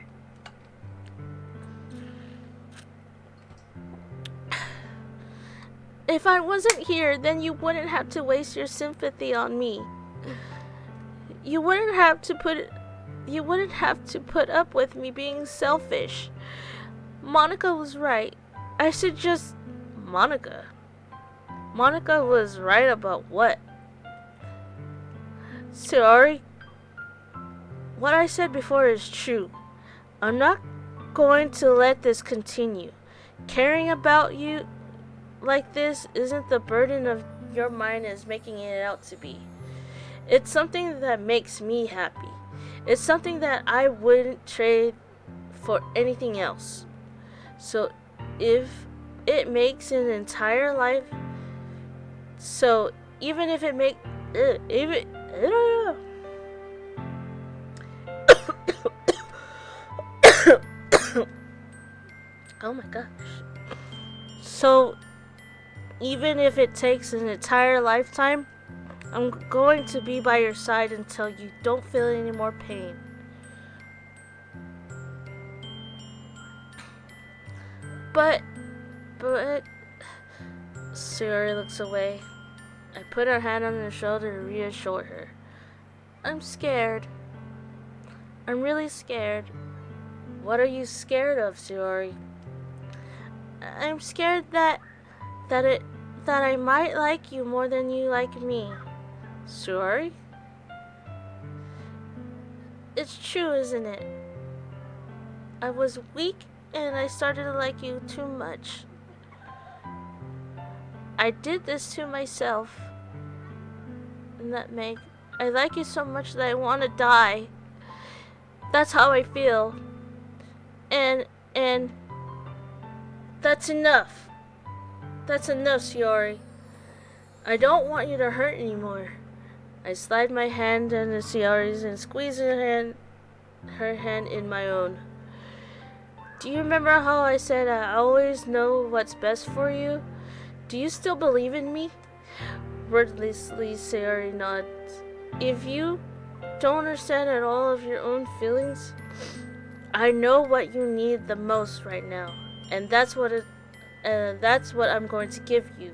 If I wasn't here, then you wouldn't have to waste your sympathy on me. You wouldn't have to put up with me being selfish. Monica was right. I should just... Monica was right about what? Sorry. What I said before is true. I'm not going to let this continue. Caring about you like this isn't the burden of your mind as making it out to be. It's something that makes me happy. It's something that I wouldn't trade for anything else. So if it makes an entire life, so even if it make even oh my gosh. So even if it takes an entire lifetime, I'm going to be by your side until you don't feel any more pain. But Sayori looks away. I put her hand on her shoulder to reassure her. I'm scared. I'm really scared. What are you scared of, Sayori? I'm scared that I might like you more than you like me. Sayori? It's true, isn't it? I was weak and I started to like you too much. I did this to myself. Nutmeg. I like you so much that I want to die. That's how I feel. And that's enough. That's enough, Sayori. I don't want you to hurt anymore. I slide my hand into Sayori's and squeeze her hand in my own. Do you remember how I said I always know what's best for you? Do you still believe in me? Wordlessly, Sayori nods. If you don't understand at all of your own feelings, I know what you need the most right now, and that's what And that's what I'm going to give you.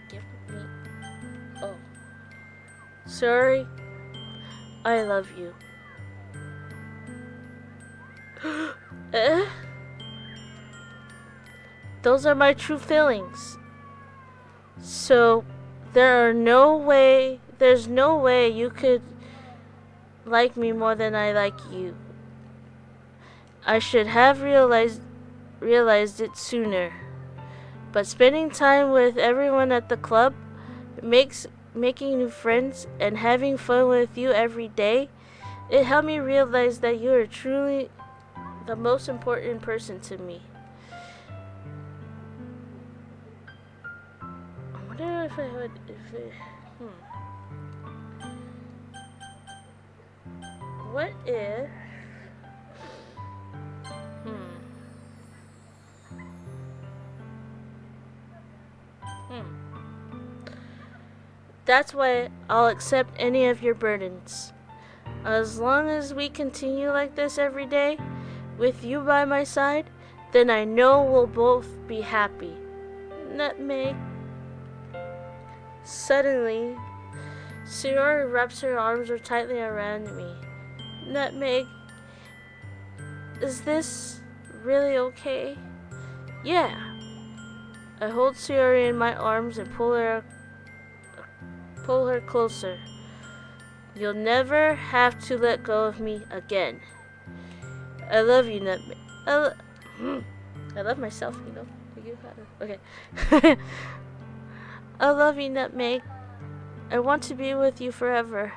Give me. Oh. Sorry. I love you. Eh? Those are my true feelings. So, there's no way you could like me more than I like you. I should have realized it sooner. But spending time with everyone at the club, making new friends, and having fun with you every day, it helped me realize that you are truly the most important person to me. I wonder if I would, What if, That's why I'll accept any of your burdens. As long as we continue like this every day, with you by my side, then I know we'll both be happy. Nutmeg. Suddenly, Sayori wraps her arms tightly around me. Nutmeg, is this really okay? Yeah. I hold Sayori in my arms and pull her closer. You'll never have to let go of me again. I love you, Nutmeg. I love myself, you know. Okay. I love you, Nutmeg. I want to be with you forever.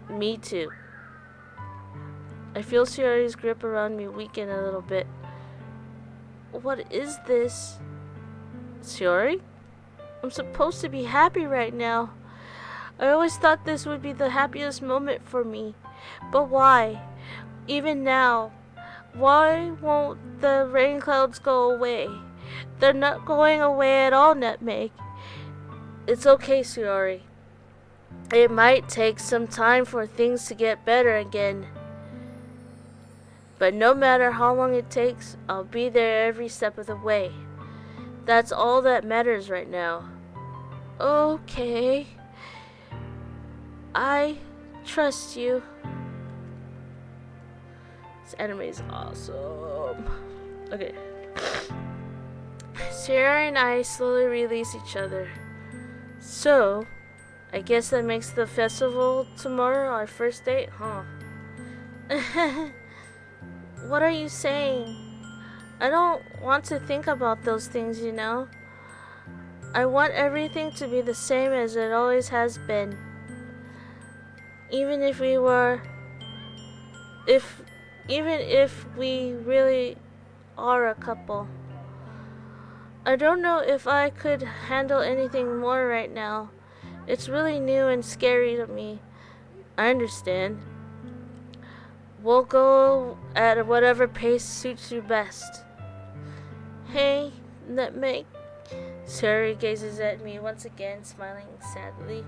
Me too. I feel Sayori's grip around me weaken a little bit. What is this? Sayori? I'm supposed to be happy right now. I always thought this would be the happiest moment for me. But why? Even now, why won't the rain clouds go away? They're not going away at all, Nutmeg. It's okay, Sayori. It might take some time for things to get better again. But no matter how long it takes, I'll be there every step of the way. That's all that matters right now. Okay. I trust you. This anime is awesome. Okay. Sayori and I slowly release each other. So, I guess that makes the festival tomorrow our first date, huh? What are you saying? I don't want to think about those things, you know. I want everything to be the same as it always has been. Even if we really are a couple. I don't know if I could handle anything more right now. It's really new and scary to me. I understand. We'll go at whatever pace suits you best. Hey, Nutmeg. Sayori gazes at me once again, smiling sadly.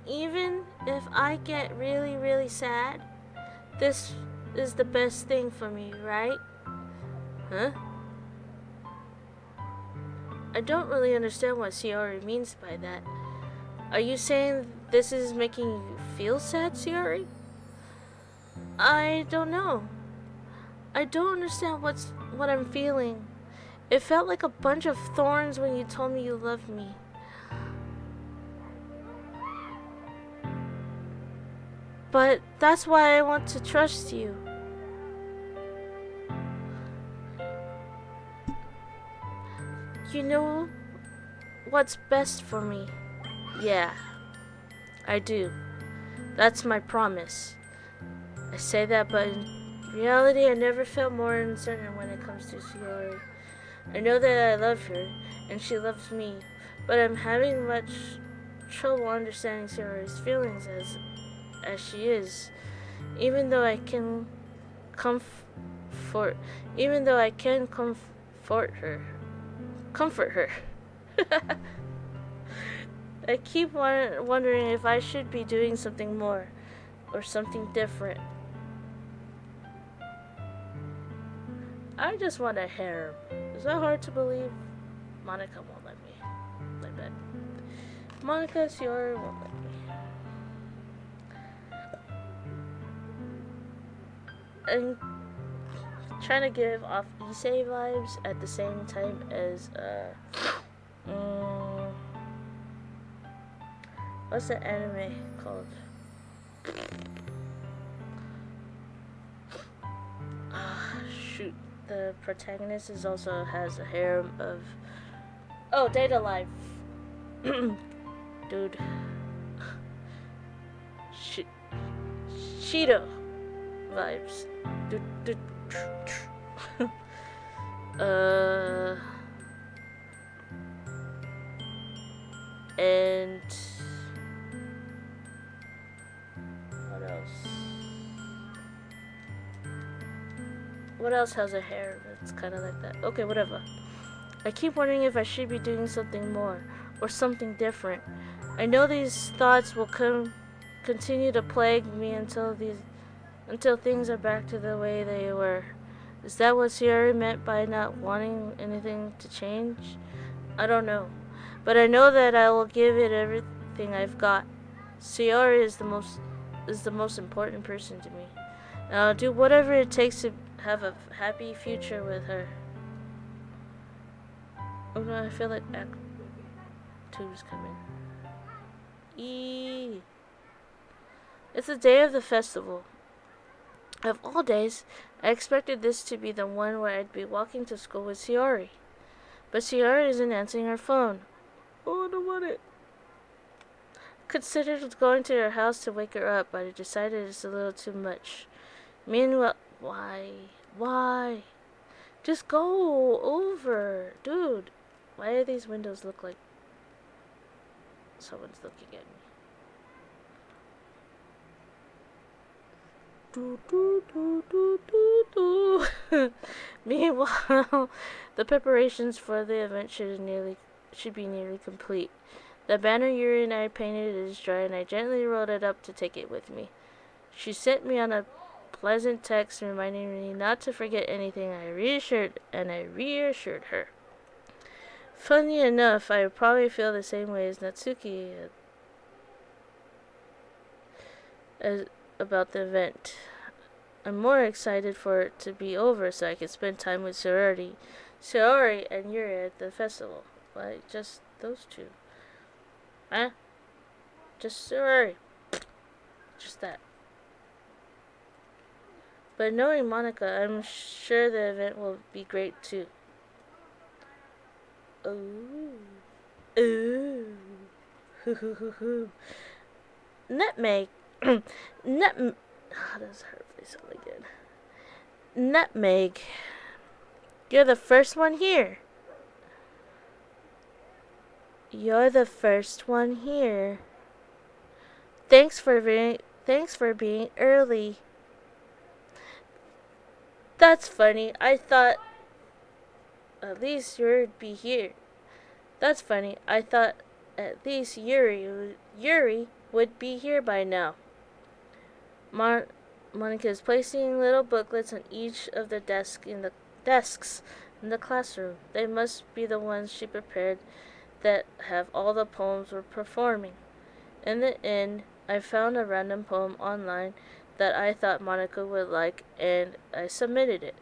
Even if I get really, really sad, this is the best thing for me, right? Huh? I don't really understand what Sayori means by that. Are you saying this is making you feel sad, Sayori? I don't know. I don't understand what I'm feeling. It felt like a bunch of thorns when you told me you loved me. But that's why I want to trust you. You know what's best for me. Yeah, I do. That's my promise. I say that, but in reality, I never felt more uncertain when it comes to Sayori. I know that I love her, and she loves me, but I'm having much trouble understanding Sayori's feelings as she is. Even though I can comfort her. I keep wondering if I should be doing something more or something different. I just want a harem. Is that hard to believe? Monica won't let me. I bet. Monica Siori won't let me. I'm trying to give off Issei vibes at the same time as what's the anime called? Shoot. The protagonist also has a harem of Data Life. Dude. Cheeto vibes. And what else? What else has a harem? It's kind of like that. Okay, whatever. I keep wondering if I should be doing something more or something different. I know these thoughts will continue to plague me until things are back to the way they were. Is that what Sierra meant by not wanting anything to change? I don't know. But I know that I will give it everything I've got. Sierra is the most important person to me. And I'll do whatever it takes to have a happy future with her. Oh no, I feel like Act 2 is coming. It's the day of the festival. Of all days, I expected this to be the one where I'd be walking to school with Siori. But Siori isn't answering her phone. Oh, I don't want it. Considered going to her house to wake her up, but I decided it's a little too much. Meanwhile, why? Just go over. Dude, why do these windows look like someone's looking at me? Meanwhile, the preparations for the event should be nearly complete. The banner Yuri and I painted is dry, and I gently rolled it up to take it with me. She sent me on a pleasant text reminding me not to forget anything. I reassured her. Funny enough, I probably feel the same way as Natsuki about the event. I'm more excited for it to be over so I can spend time with Saori and Yuri at the festival. Why, just those two? Huh? Just Saori. Just that. But knowing Monica, I'm sure the event will be great too. Ooh. Nutmeg. How does her face sound again? Nutmeg. You're the first one here. Thanks for being early. That's funny. I thought at least Yuri'd be here. Yuri would be here by now. Monica is placing little booklets on each of the desks in the classroom. They must be the ones she prepared that have all the poems we're performing. In the end, I found a random poem online that I thought Monica would like, and I submitted it.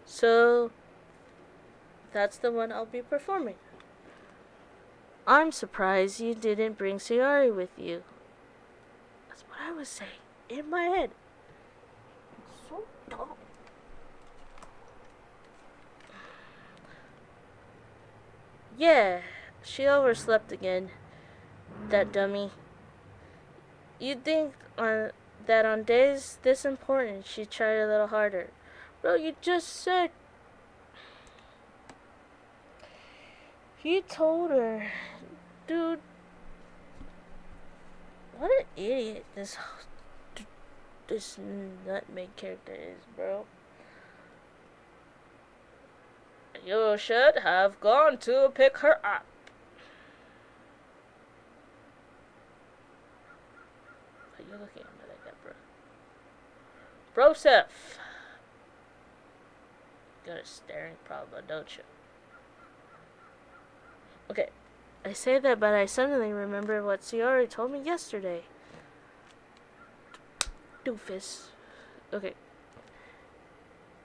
So, that's the one I'll be performing. I'm surprised you didn't bring Sayori with you. That's what I was saying in my head. So dumb. Yeah, she overslept again. That dummy. You'd think that on days this important she'd try a little harder. Bro, you just said... You told her. Dude. What an idiot this nutmeg character is, bro. You should have gone to pick her up. Are you looking at me like that, bro? Broseph. got a staring problem, don't you? Okay, I say that, but I suddenly remember what Ciara told me yesterday. Doofus. Okay.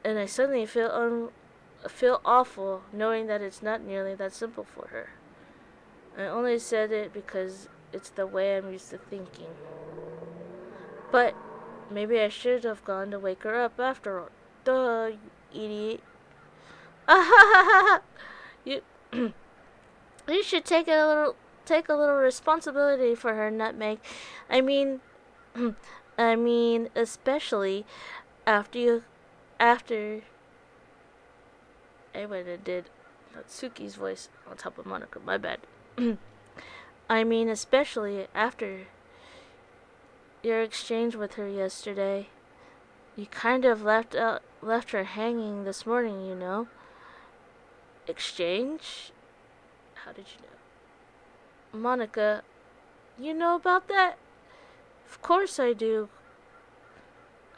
And I suddenly feel awful knowing that it's not nearly that simple for her. I only said it because it's the way I'm used to thinking. But maybe I should have gone to wake her up after all. Duh, you idiot. you you should take a little responsibility for her, Nutmeg. I mean especially after I went and did Natsuki's voice on top of Monica. My bad. I mean, especially after your exchange with her yesterday. You kind of left her hanging this morning, you know. Exchange? How did you know? Monica, you know about that? Of course I do.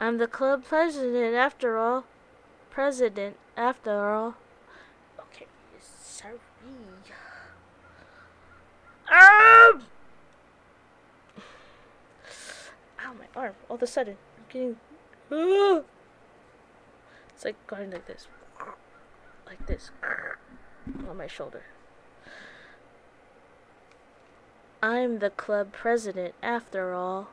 I'm the club president after all. Okay, sorry. Ow, my arm. All of a sudden, I'm getting... It's like going like this. Like this. On my shoulder. I'm the club president after all.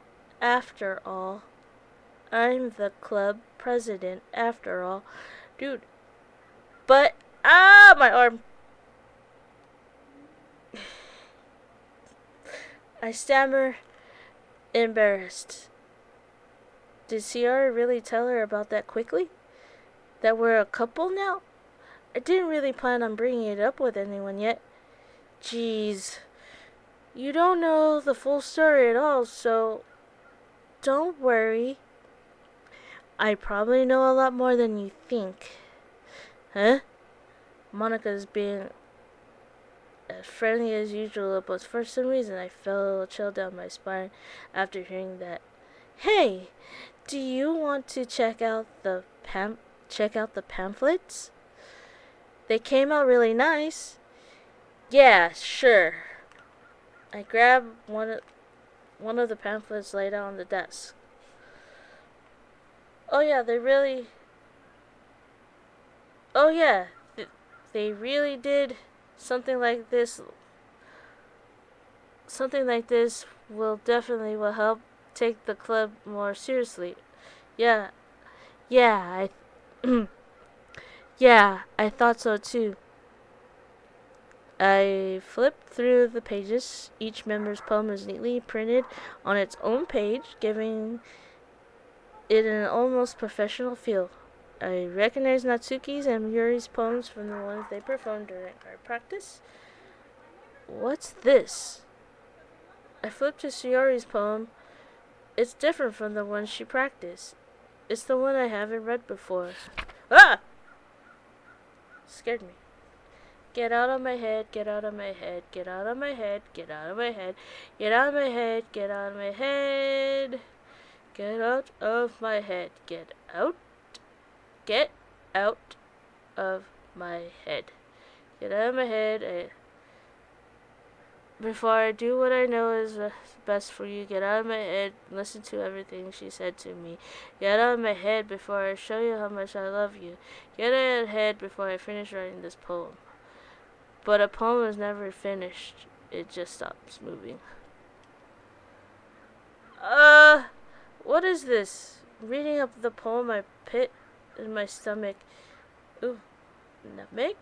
I'm the club president after all. Dude. But... my arm. I stammer, embarrassed. Did Ciara really tell her about that quickly? That we're a couple now? I didn't really plan on bringing it up with anyone yet. Jeez. You don't know the full story at all, so don't worry. I probably know a lot more than you think. Huh? Monica's being as friendly as usual, but for some reason I felt a chill down my spine after hearing that. Hey, do you want to check out the pamphlets? They came out really nice. Yeah, sure. I grabbed one of the pamphlets laid out on the desk. Oh yeah, they really did something like this will help take the club more seriously. Yeah, I I thought so too. I flipped through the pages. Each member's poem is neatly printed on its own page, giving it an almost professional feel. I recognized Natsuki's and Yuri's poems from the ones they performed during our practice. What's this? I flipped to Shiori's poem. It's different from the one she practiced. It's the one I haven't read before. Ah! Scared me. Get out of my head, get out of my head, get out of my head, get out of my head, get out of my head, get out of my head, get out of my head, get out of my head, get out of my head. Before I do what I know is best for you, get out of my head, listen to everything she said to me. Get out of my head before I show you how much I love you. Get out of my head before I finish writing this poem. But a poem is never finished. It just stops moving. What is this? Reading up the poem, I pit in my stomach. Ooh, Nutmeg?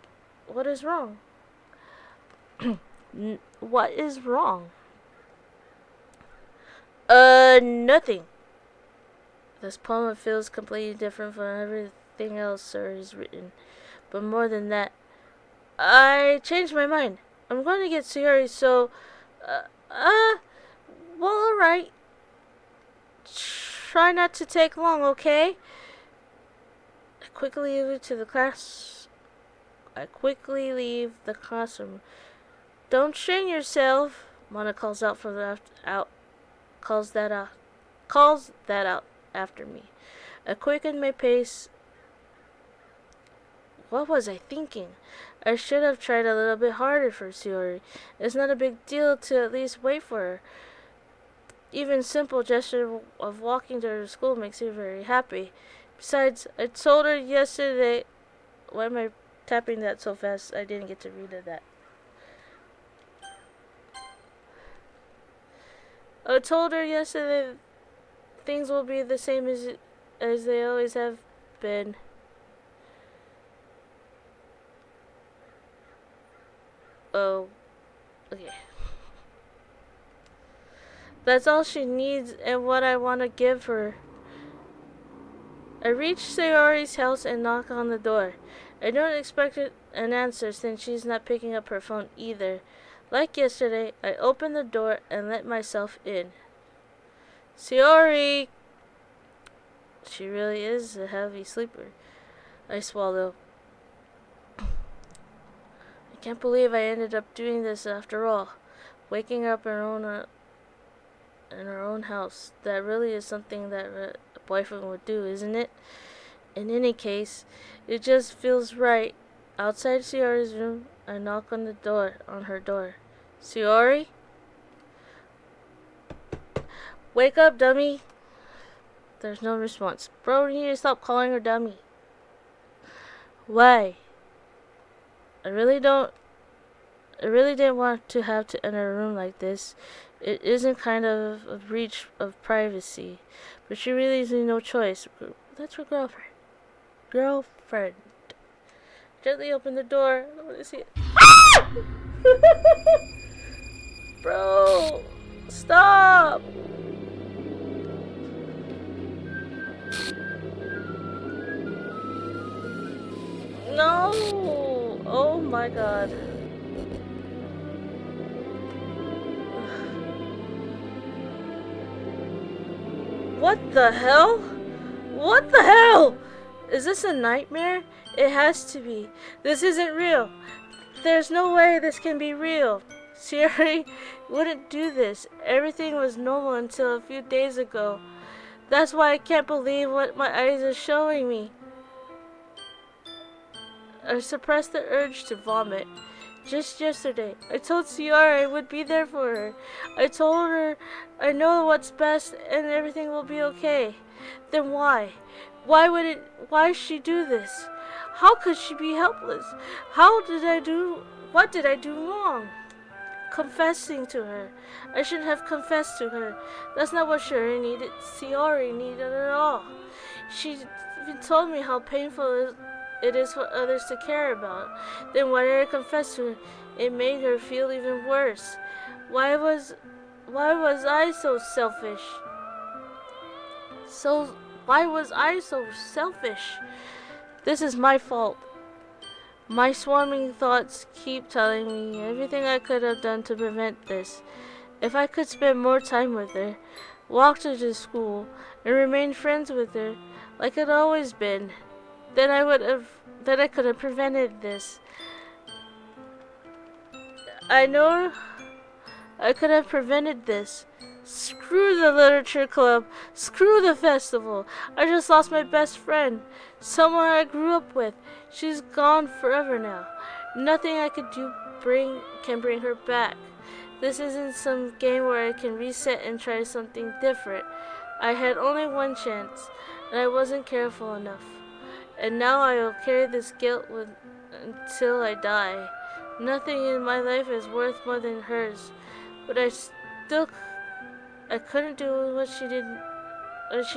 What is wrong? What is wrong? Nothing. This poem feels completely different from everything else Sir has written. But more than that, I changed my mind. I'm going to get serious, so, well, alright. Try not to take long, okay? I quickly leave the classroom. Don't strain yourself, Mona calls out after me. I quicken my pace. What was I thinking? I should have tried a little bit harder for Sayori. It's not a big deal to at least wait for her. Even simple gesture of walking to her school makes her very happy. Besides, I told her yesterday. Why am I tapping that so fast? I didn't get to read that. I told her yesterday things will be the same as they always have been. Oh, okay. That's all she needs and what I want to give her. I reach Sayori's house and knock on the door. I don't expect an answer since she's not picking up her phone either. Like yesterday, I open the door and let myself in. Sayori! She really is a heavy sleeper. I swallow. I can't believe I ended up doing this after all. Waking up in her own house. That really is something that a boyfriend would do, isn't it? In any case, it just feels right. Outside Sayori's room, I knock on her door. Sayori? Wake up, dummy! There's no response. Bro, you need to stop calling her dummy. Why? I really didn't want to have to enter a room like this. It isn't kind of a breach of privacy. But she really leaves me no choice. That's her girlfriend. Gently open the door. I don't want to see it. Bro, stop! No! Oh my god. What the hell? What the hell? Is this a nightmare? It has to be. This isn't real. There's no way this can be real. Sayori wouldn't do this. Everything was normal until a few days ago. That's why I can't believe what my eyes are showing me. I suppressed the urge to vomit. Just yesterday, I told Sayori I would be there for her. I told her I know what's best and everything will be okay. Then why? Why she do this? How could she be helpless? What did I do wrong? Confessing to her. I shouldn't have confessed to her. That's not what Sayori needed at all. She even told me how painful it is for others to care about. Then why did I confess to her? It made her feel even worse. Why was I so selfish? Why was I so selfish? This is my fault. My swarming thoughts keep telling me everything I could have done to prevent this. If I could spend more time with her, walk her to school, and remain friends with her, like I'd always been, then I could have prevented this. I know I could have prevented this. Screw the literature club. Screw the festival. I just lost my best friend. Someone I grew up with. She's gone forever now. Nothing I could do can bring her back. This isn't some game where I can reset and try something different. I had only one chance, and I wasn't careful enough. And now I will carry this guilt until I die. Nothing in my life is worth more than hers, but I couldn't do what she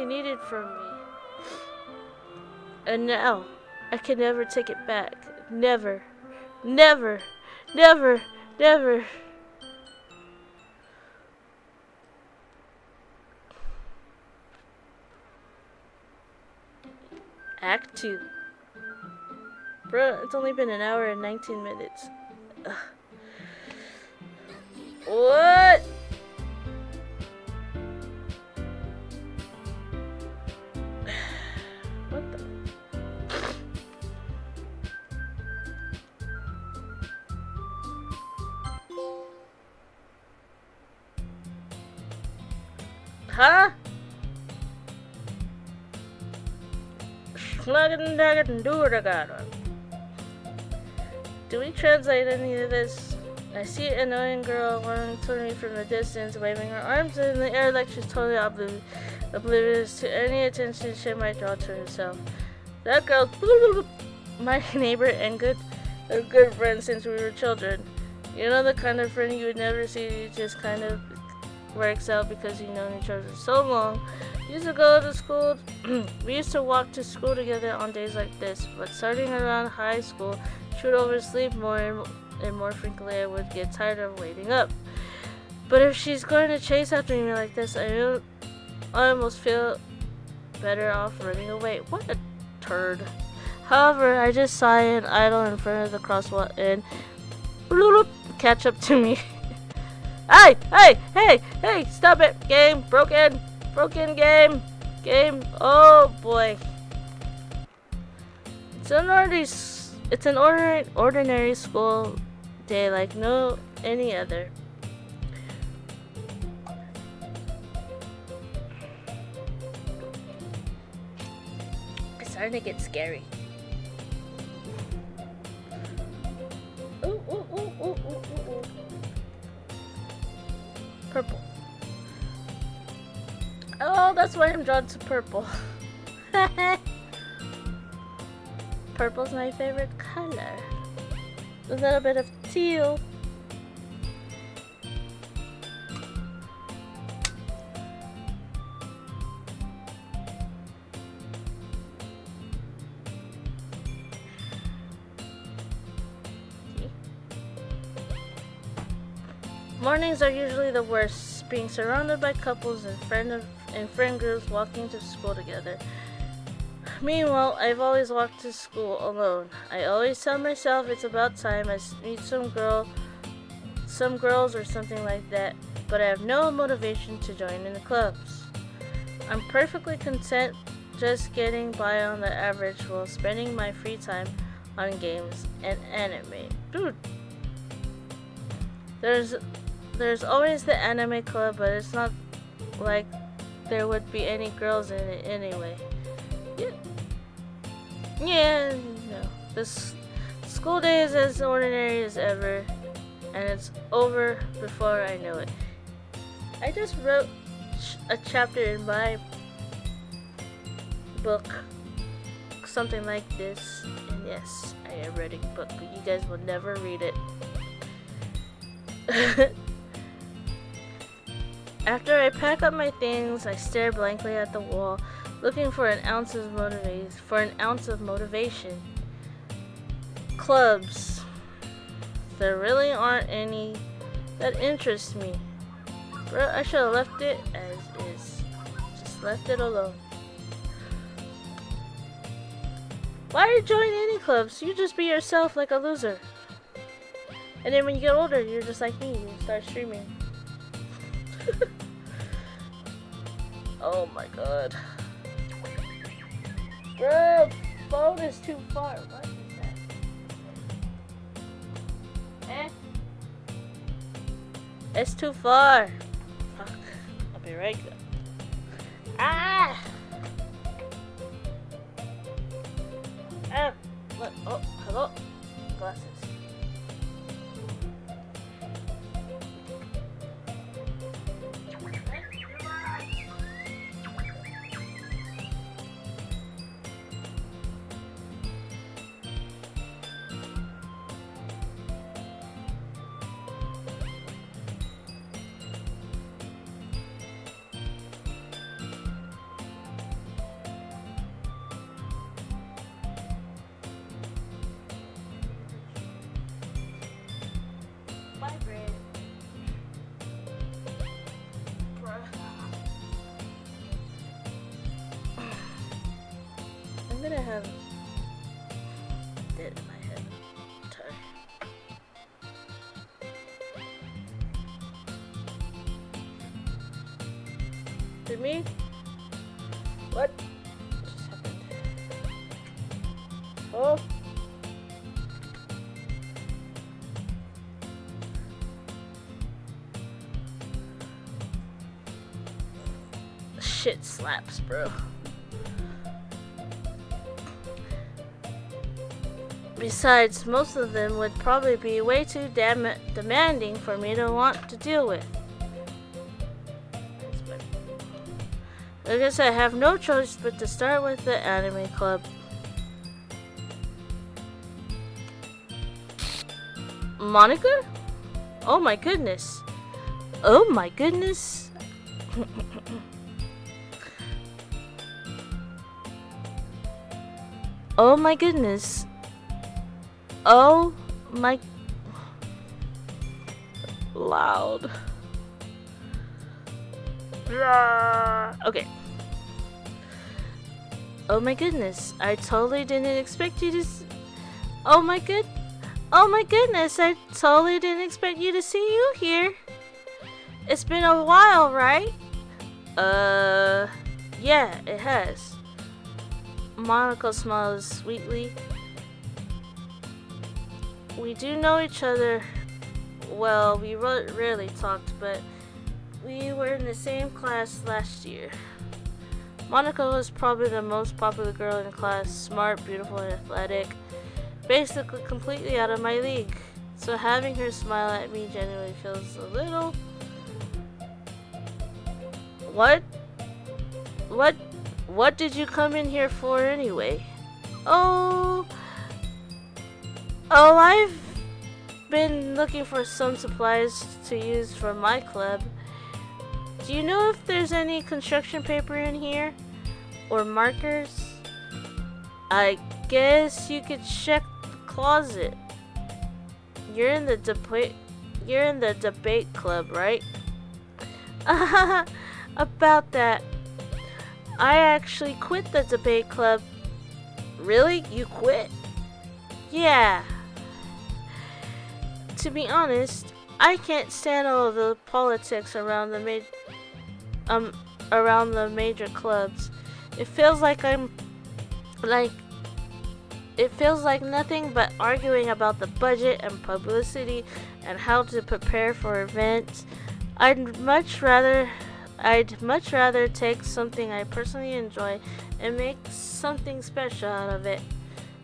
needed from me. And now, I can never take it back. Never. Never. Never. Never. Act 2. Bruh, it's only been an hour and 19 minutes. Ugh. What? What the? Huh? Slug and dagger and do what I got. Do we translate any of this? I see an annoying girl running toward me from the distance, waving her arms in the air like she's totally oblivious to any attention she might draw to herself. That girl's my neighbor and good friend since we were children. You know, the kind of friend you would never see, just kind of works out because you've known each other so long. We used to go to school. We used to walk to school together on days like this, but starting around high school, she would oversleep more and more frequently I would get tired of waiting up. But if she's going to chase after me like this, I almost feel better off running away. What a turd. However, I just sigh and idle in front of the crosswalk and catch up to me. Hey, stop it. Game, broken game. Oh boy. It's an ordinary school day like no any other. It's starting to get scary. Ooh. Purple. Oh, that's why I'm drawn to purple. Purple's my favorite color. A little bit of teal. Mornings are usually the worst, being surrounded by couples and friend groups walking to school together. Meanwhile, I've always walked to school alone. I always tell myself it's about time I meet some girls or something like that, but I have no motivation to join in the clubs. I'm perfectly content just getting by on the average while spending my free time on games and anime. Dude, there's always the anime club, but it's not like there would be any girls in it anyway. Yeah, no. This school day is as ordinary as ever, and it's over before I know it. I just wrote a chapter in my book, something like this, and yes, I am writing a book, but you guys will never read it. After I pack up my things, I stare blankly at the wall, looking for an ounce of motivation. Clubs. There really aren't any that interest me. Bro, I should have left it as is. Just left it alone. Why join any clubs? You just be yourself like a loser. And then when you get older, you're just like me. You start streaming. Oh my god. Bro, phone is too far. What is that? It's too far. Fuck. I'll be right back. Ah! Look. Oh, hello. Glasses. I'm gonna have it in my head. Sorry. To me? What just happened? Oh. Shit slaps, bro. Besides, most of them would probably be way too demanding for me to want to deal with. I guess I have no choice but to start with the anime club. Monica? Oh my goodness. Oh my goodness. Oh my goodness. Oh my... Loud. Okay. Oh my goodness. I totally didn't expect you to... Oh my goodness. I totally didn't expect you to see you here. It's been a while, right? Yeah, it has. Monica smiles sweetly. We do know each other. Well, we rarely talked, but we were in the same class last year. Monica was probably the most popular girl in the class, smart, beautiful, and athletic. Basically completely out of my league. So having her smile at me genuinely feels a little... What did you come in here for anyway? Oh, I've been looking for some supplies to use for my club. Do you know if there's any construction paper in here? Or markers? I guess you could check the closet. You're in the debate club, right? About that. I actually quit the debate club. Really? You quit? Yeah. To be honest, I can't stand all of the politics around the major clubs. It feels like nothing but arguing about the budget and publicity and how to prepare for events. I'd much rather take something I personally enjoy and make something special out of it.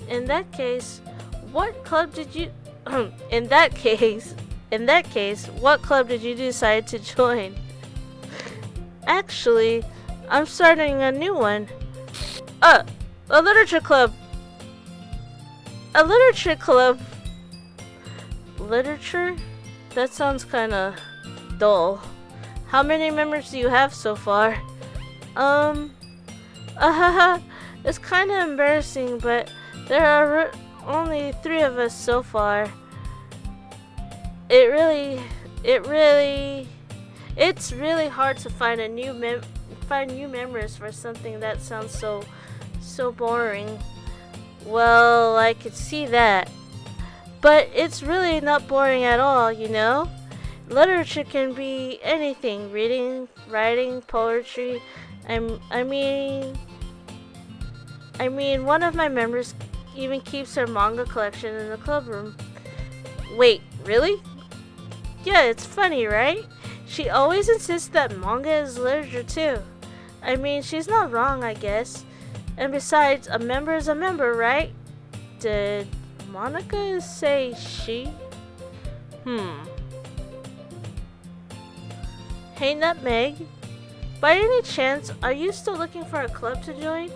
In that case, what club did you what club did you decide to join? Actually, I'm starting a new one. A literature club. A literature club. Literature? That sounds kinda dull. How many members do you have so far? It's kind of embarrassing, but there are only 3 of us so far. It's really hard to find new members for something that sounds so boring. Well, I could see that. But it's really not boring at all, you know? Literature can be anything, reading, writing, poetry. I mean, one of my members even keeps her manga collection in the club room. Wait, really? Yeah, it's funny, right? She always insists that manga is literature too. I mean, she's not wrong, I guess. And besides, a member is a member, right? Did Monica say she? Hey Nutmeg, by any chance, are you still looking for a club to join?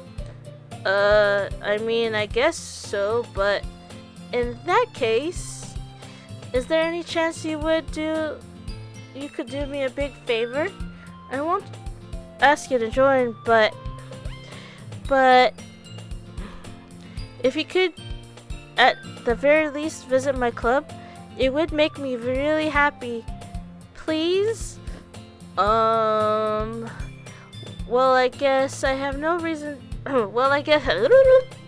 I mean, I guess so, but in that case, is there any chance you could do me a big favor? I won't ask you to join, but if you could at the very least visit my club, it would make me really happy. Please? Well, I guess I have no reason. Well, I guess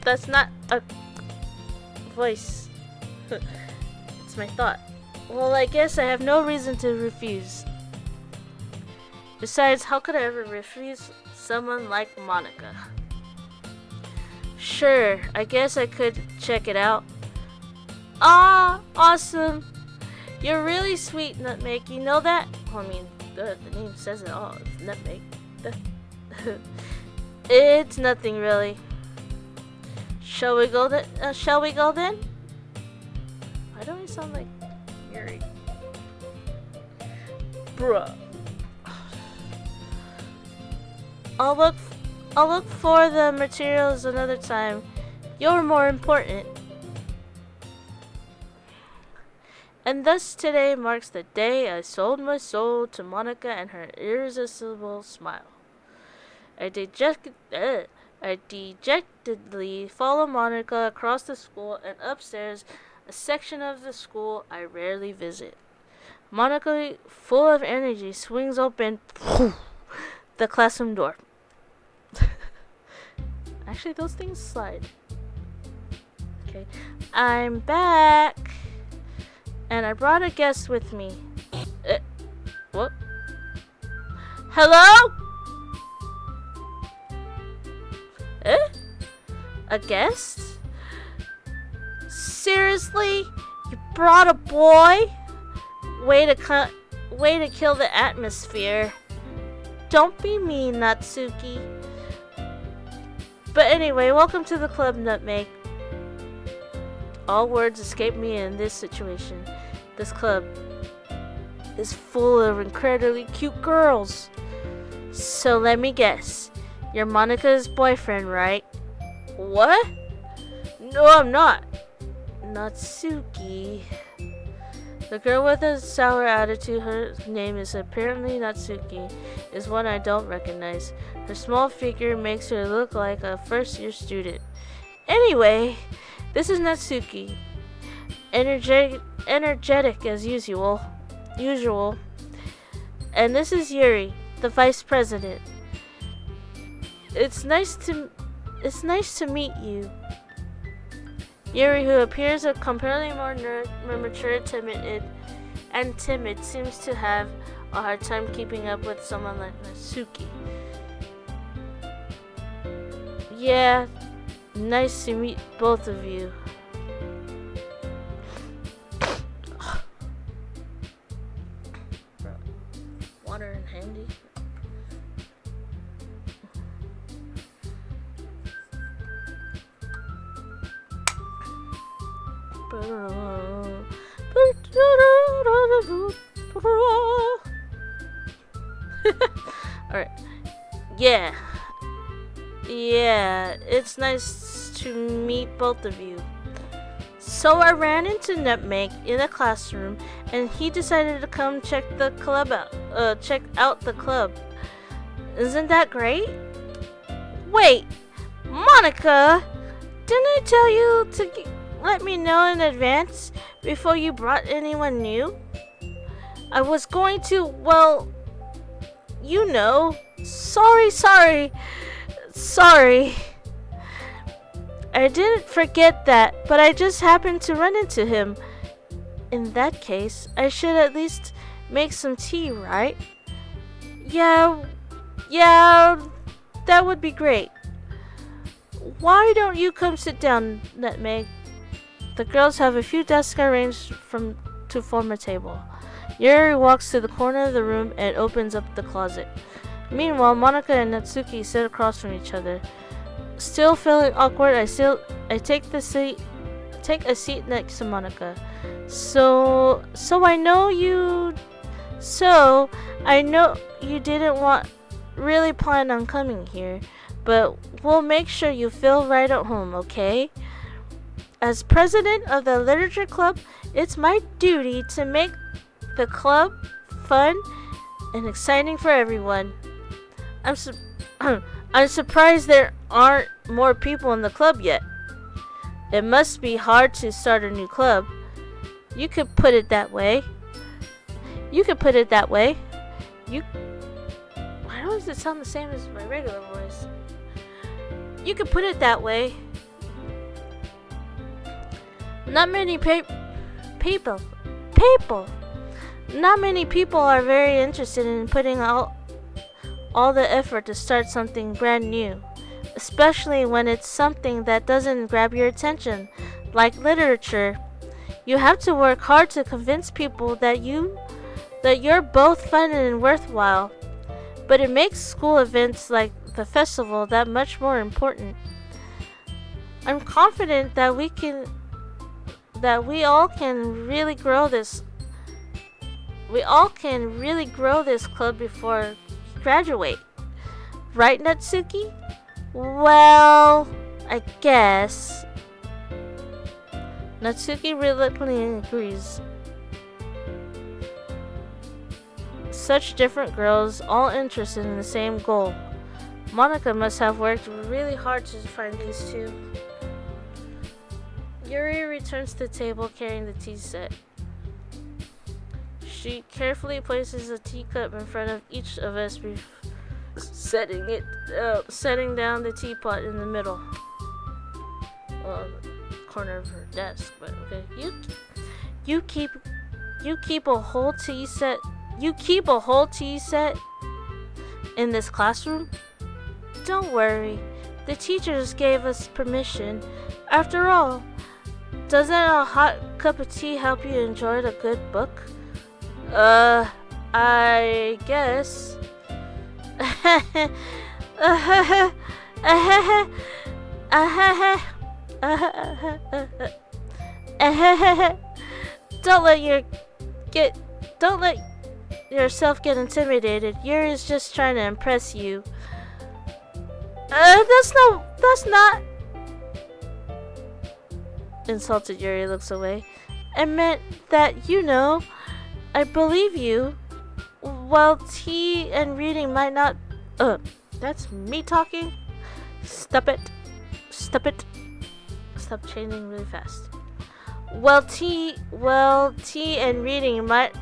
that's not a voice. It's my thought. Well, I guess I have no reason to refuse. Besides, how could I ever refuse someone like Monica? Sure, I guess I could check it out. Ah, awesome. You're really sweet, Nutmeg. You know that? I mean, the name says it all. It's Nutmeg. It's nothing really. Shall we go then? Why don't we sound like Yuri? Bruh. I'll look for the materials another time. You're more important. And thus today marks the day I sold my soul to Monica and her irresistible smile. I dejectedly follow Monica across the school and upstairs, a section of the school I rarely visit. Monica, full of energy, swings open the classroom door. Actually, those things slide. Okay, I'm back. And I brought a guest with me. What? Hello? A guest? Seriously? You brought a boy? Way to kill the atmosphere. Don't be mean, Natsuki. But anyway, welcome to the club, Nutmeg. All words escape me in this situation. This club is full of incredibly cute girls. So let me guess. You're Monica's boyfriend, right? What? No, I'm not. Natsuki. The girl with a sour attitude, her name is apparently Natsuki, is one I don't recognize. Her small figure makes her look like a first-year student. Anyway, this is Natsuki, energetic as usual. And this is Yuri, the vice president. It's nice to meet you. Yuri, who appears comparatively more mature, timid, seems to have a hard time keeping up with someone like Natsuki. Yeah. Nice to meet both of you. Water and handy. Alright. Yeah, it's nice to meet both of you. So I ran into Nutmeg in the classroom, and he decided to come check out the club. Isn't that great? Wait, Monica, didn't I tell you to let me know in advance before you brought anyone new? I was going to, well, you know. Sorry. I didn't forget that, but I just happened to run into him. In that case, I should at least make some tea, right? Yeah, that would be great. Why don't you come sit down, Nutmeg? The girls have a few desks arranged to form a table. Yuri walks to the corner of the room and opens up the closet. Meanwhile, Monica and Natsuki sit across from each other. Still feeling awkward, I take a seat next to Monica. So I know you didn't really plan on coming here, but we'll make sure you feel right at home, okay? As president of the literature club, it's my duty to make the club fun and exciting for everyone. I'm surprised there aren't more people in the club yet. It must be hard to start a new club. You could put it that way. Why does it sound the same as my regular voice? You could put it that way. Not many people. Not many people are very interested in putting out all the effort to start something brand new, especially when it's something that doesn't grab your attention, like literature. You have to work hard to convince people that you're both fun and worthwhile. But it makes school events like the festival that much more important. I'm confident that that we all can really grow this. We all can really grow this club before we graduate. Right, Natsuki? Well, I guess. Natsuki reluctantly agrees. Such different girls, all interested in the same goal. Monika must have worked really hard to find these two. Yuri returns to the table carrying the tea set. She carefully places a teacup in front of each of us, setting down the teapot in the middle. Well, the corner of her desk, but okay. You keep a whole tea set. You keep a whole tea set in this classroom? Don't worry. The teachers gave us permission. After all, doesn't a hot cup of tea help you enjoy a good book? I guess. Don't let yourself get intimidated. Yuri's just trying to impress you. That's not. Insulted Yuri looks away. I meant that, I believe you. While tea and reading might not. That's me talking? Stop it. Stop changing really fast. Well, tea and reading might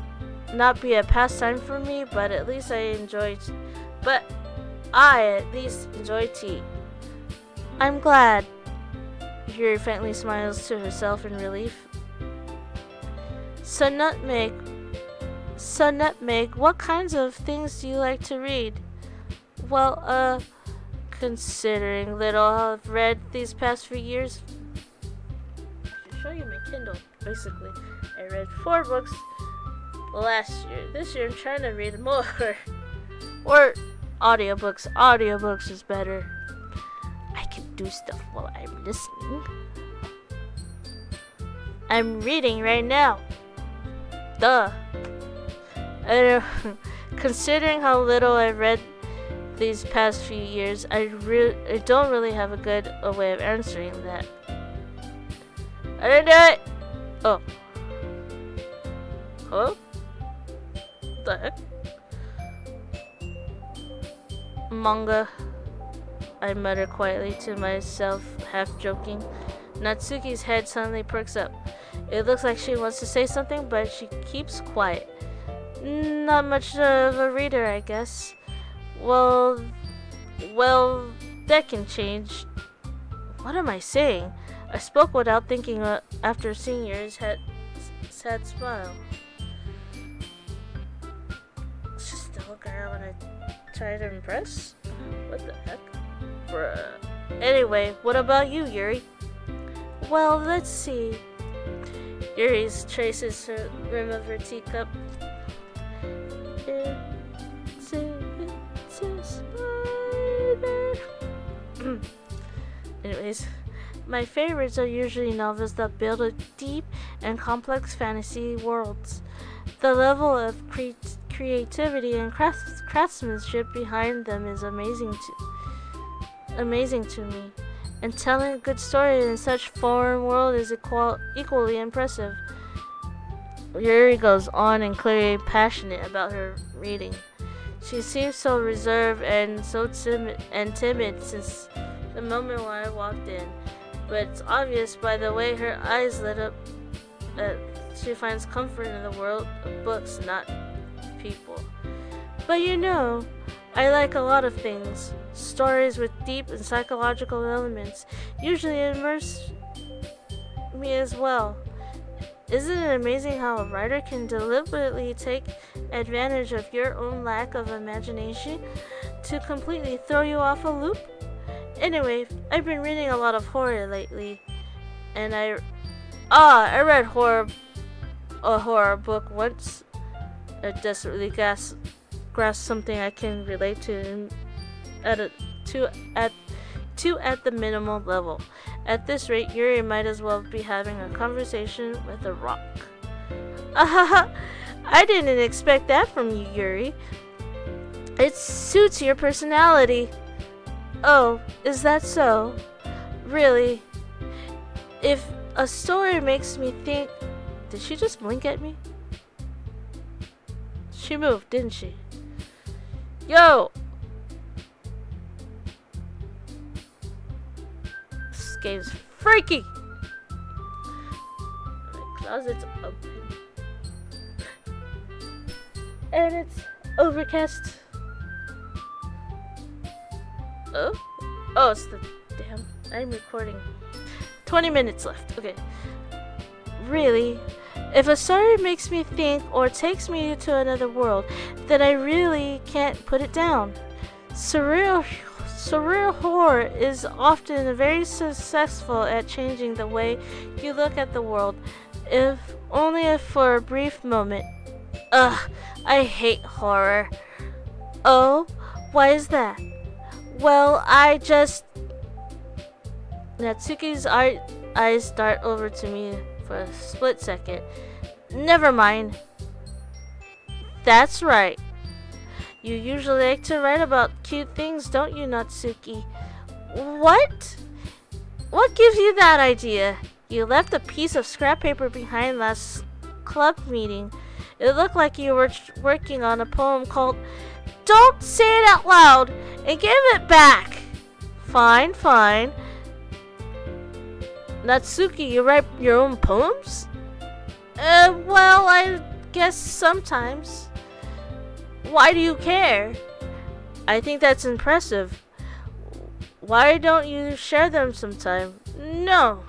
not be a pastime for me, but at least I at least enjoy tea. I'm glad. Yuri faintly smiles to herself in relief. So Nutmeg, what kinds of things do you like to read? Well, considering little I've read these past few years. I should show you my Kindle, basically. I read 4 books last year. This year I'm trying to read more. Or audiobooks. Audiobooks is better. I can do stuff while I'm listening. I'm reading right now. Duh. Considering how little I've read these past few years, I don't really have a good way of answering that. I didn't do it! Oh. Hello? What the heck? Manga. I mutter quietly to myself, half joking. Natsuki's head suddenly perks up. It looks like she wants to say something, but she keeps quiet. Not much of a reader, I guess. Well, that can change. What am I saying? I spoke without thinking after seeing your sad smile. It's just a look around when I try to impress? What the heck? Bruh. Anyway, what about you, Yuri? Well, let's see. Yuri traces the rim of her teacup. It's a spider. Anyways, my favorites are usually novels that build a deep and complex fantasy worlds. The level of creativity and craftsmanship behind them is amazing to me. And telling a good story in such foreign world is equally impressive. Yuri goes on and clearly passionate about her reading. She seems so reserved and so timid since the moment when I walked in, but it's obvious by the way her eyes lit up that she finds comfort in the world of books, not people. But I like a lot of things. Stories with deep and psychological elements usually immerse me as well. Isn't it amazing how a writer can deliberately take advantage of your own lack of imagination to completely throw you off a loop? Anyway, I've been reading a lot of horror lately, and I read a horror book once. It desperately grasped something I can relate to at the minimal level. At this rate, Yuri might as well be having a conversation with a rock. Ahaha! I didn't expect that from you, Yuri. It suits your personality. Oh, is that so? Really? If a story makes me think... Did she just blink at me? She moved, didn't she? Yo! This game's freaky! My closet's open. And it's overcast. Oh? Oh, it's the... Damn. I'm recording. 20 minutes left. Okay. Really? If a story makes me think or takes me to another world, then I really can't put it down. Surreal horror is often very successful at changing the way you look at the world, if only for a brief moment. Ugh, I hate horror. Oh, why is that? Well, I just... Natsuki's eyes dart over to me for a split second. Never mind. That's right. You usually like to write about cute things, don't you, Natsuki? What? What gives you that idea? You left a piece of scrap paper behind last club meeting. It looked like you were working on a poem called Don't Say It Out Loud and Give It Back. Fine, fine. Natsuki, you write your own poems? Well, I guess sometimes. Why do you care? I think that's impressive. Why don't you share them sometime? No.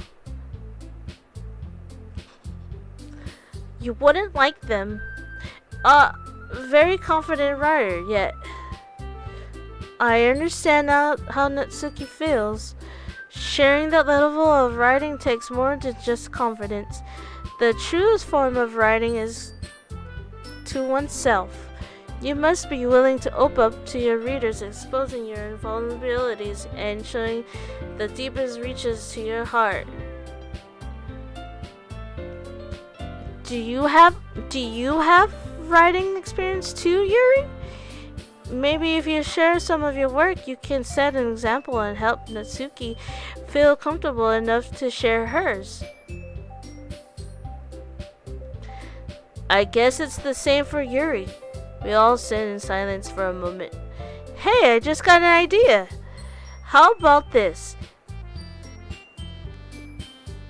You wouldn't like them. Very confident writer, yet. I understand now how Natsuki feels. Sharing that level of writing takes more than just confidence. The truest form of writing is to oneself. You must be willing to open up to your readers, exposing your vulnerabilities and showing the deepest reaches to your heart. Do you have writing experience too, Yuri? Maybe if you share some of your work, you can set an example and help Natsuki feel comfortable enough to share hers. I guess it's the same for Yuri. We all sit in silence for a moment. Hey, I just got an idea. How about this?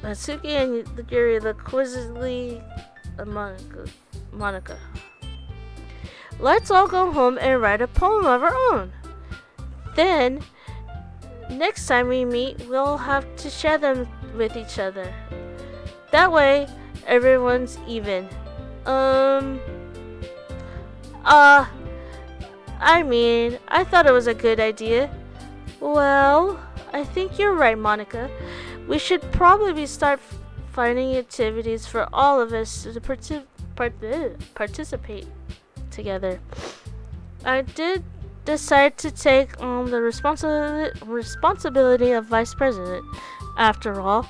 Natsuki and Yuri look quizzically at Monica. Let's all go home and write a poem of our own. Then, next time we meet, we'll have to share them with each other. That way, everyone's even. I thought it was a good idea. Well, I think you're right, Monica. We should probably start finding activities for all of us to participate together. I did decide to take on the responsibility of vice president. After all,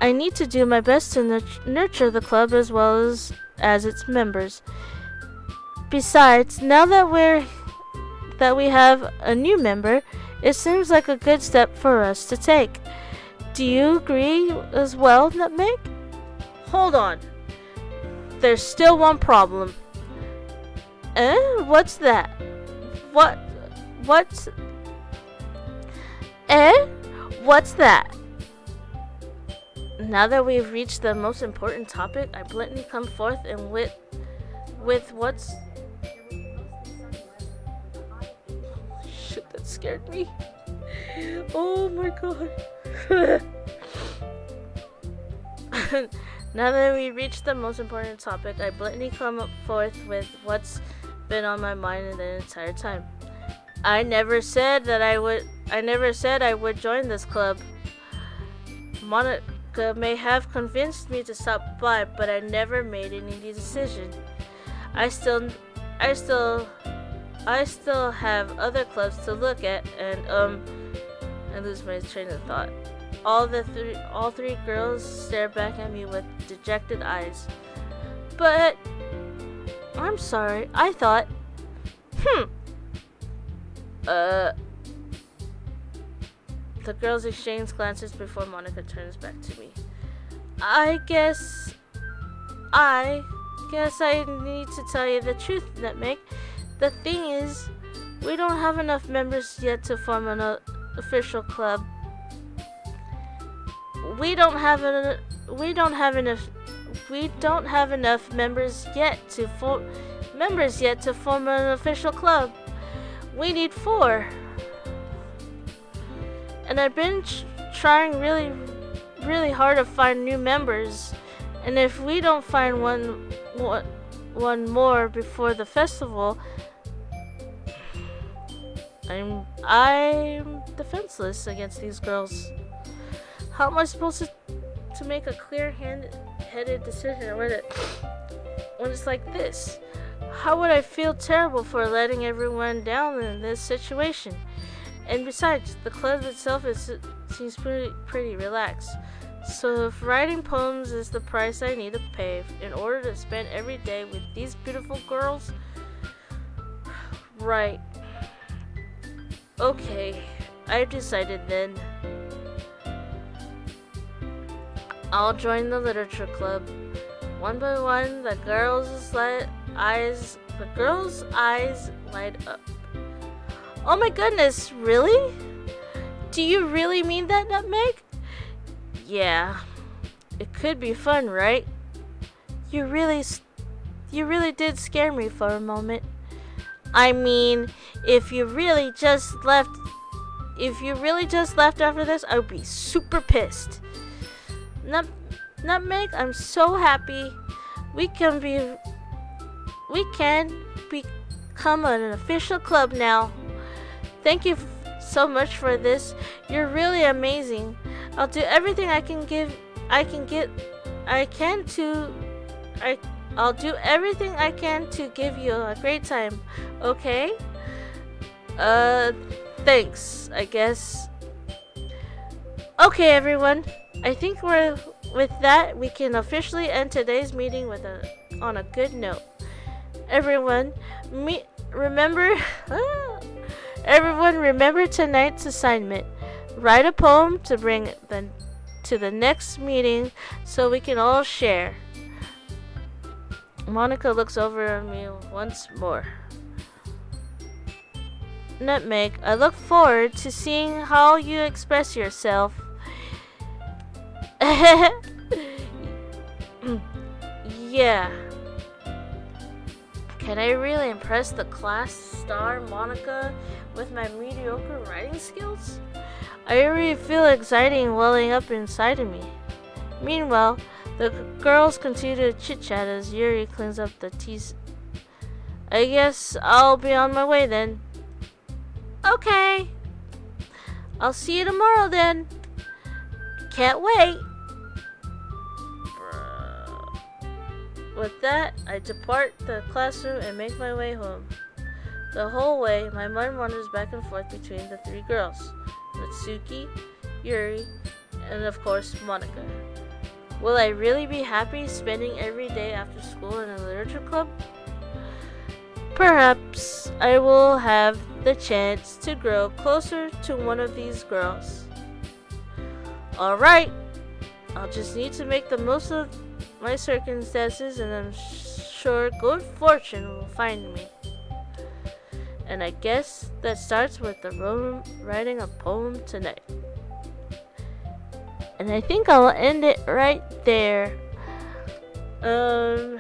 I need to do my best to nurture the club as well as its members. Besides, now that we have a new member, it seems like a good step for us to take. Do you agree as well, Nutmeg? Hold on. There's still one problem. What's that? What's that? Now that we've reached the most important topic, I blatantly come forth and with what's... Shit, that scared me. Oh my god. Now that we reached the most important topic, I blatantly come forth with what's been on my mind the entire time. I never said I would join this club. Monica may have convinced me to stop by, but I never made any decision. I still have other clubs to look at, and I lose my train of thought. All three girls stare back at me with dejected eyes. But I'm sorry. I thought. Uh. The girls exchange glances before Monica turns back to me. I guess I need to tell you the truth, Nutmeg. The thing is, we don't have enough members yet to form an official club. We don't have enough members yet to form an official club. We need 4. And I've been trying really hard to find new members. And if we don't find one more before the festival, I'm defenseless against these girls. How am I supposed to make a clear-headed decision when it's like this? How would I feel terrible for letting everyone down in this situation? And besides, the club itself seems pretty relaxed. So if writing poems is the price I need to pay in order to spend every day with these beautiful girls, right. Okay, I've decided then. I'll join the literature club. One by one, the girls' eyes light up. Oh my goodness, really? Do you really mean that, Nutmeg? Yeah. It could be fun, right? You really did scare me for a moment. I mean, if you really just left after this, I would be super pissed. Nutmeg, I'm so happy we can become an official club now. Thank you so much for this. You're really amazing. I'll do everything I'll do everything I can to give you a great time. Okay? Thanks, I guess. Okay, everyone. I think with that we can officially end today's meeting on a good note. Everyone remember tonight's assignment. Write a poem to bring to the next meeting so we can all share. Monica looks over at me once more. Nutmeg, I look forward to seeing how you express yourself. Yeah. Can I really impress the class star Monica with my mediocre writing skills? I already feel exciting welling up inside of me. Meanwhile, the girls continue to chit-chat as Yuri cleans up the teas. I guess I'll be on my way then. Okay. I'll see you tomorrow then. Can't wait. With that, I depart the classroom and make my way home. The whole way, my mind wanders back and forth between the 3 girls, Mitsuki, Yuri, and of course, Monica. Will I really be happy spending every day after school in a literature club? Perhaps I will have the chance to grow closer to one of these girls. Alright, I'll just need to make the most of my circumstances, and I'm sure good fortune will find me. And I guess that starts with the writing a poem tonight. And I think I'll end it right there. I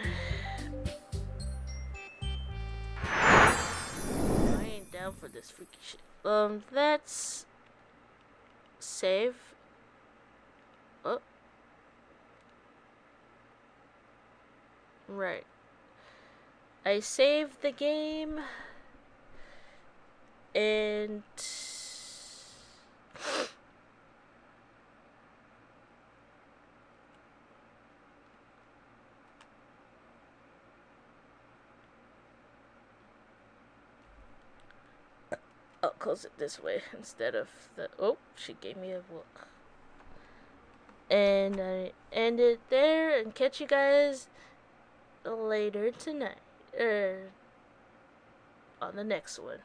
ain't down for this freaky shit. Let's save. Oh. Right. I saved the game. And I'll close it this way instead of the... Oh, she gave me a look. And I end it there and catch you guys later tonight. On the next one.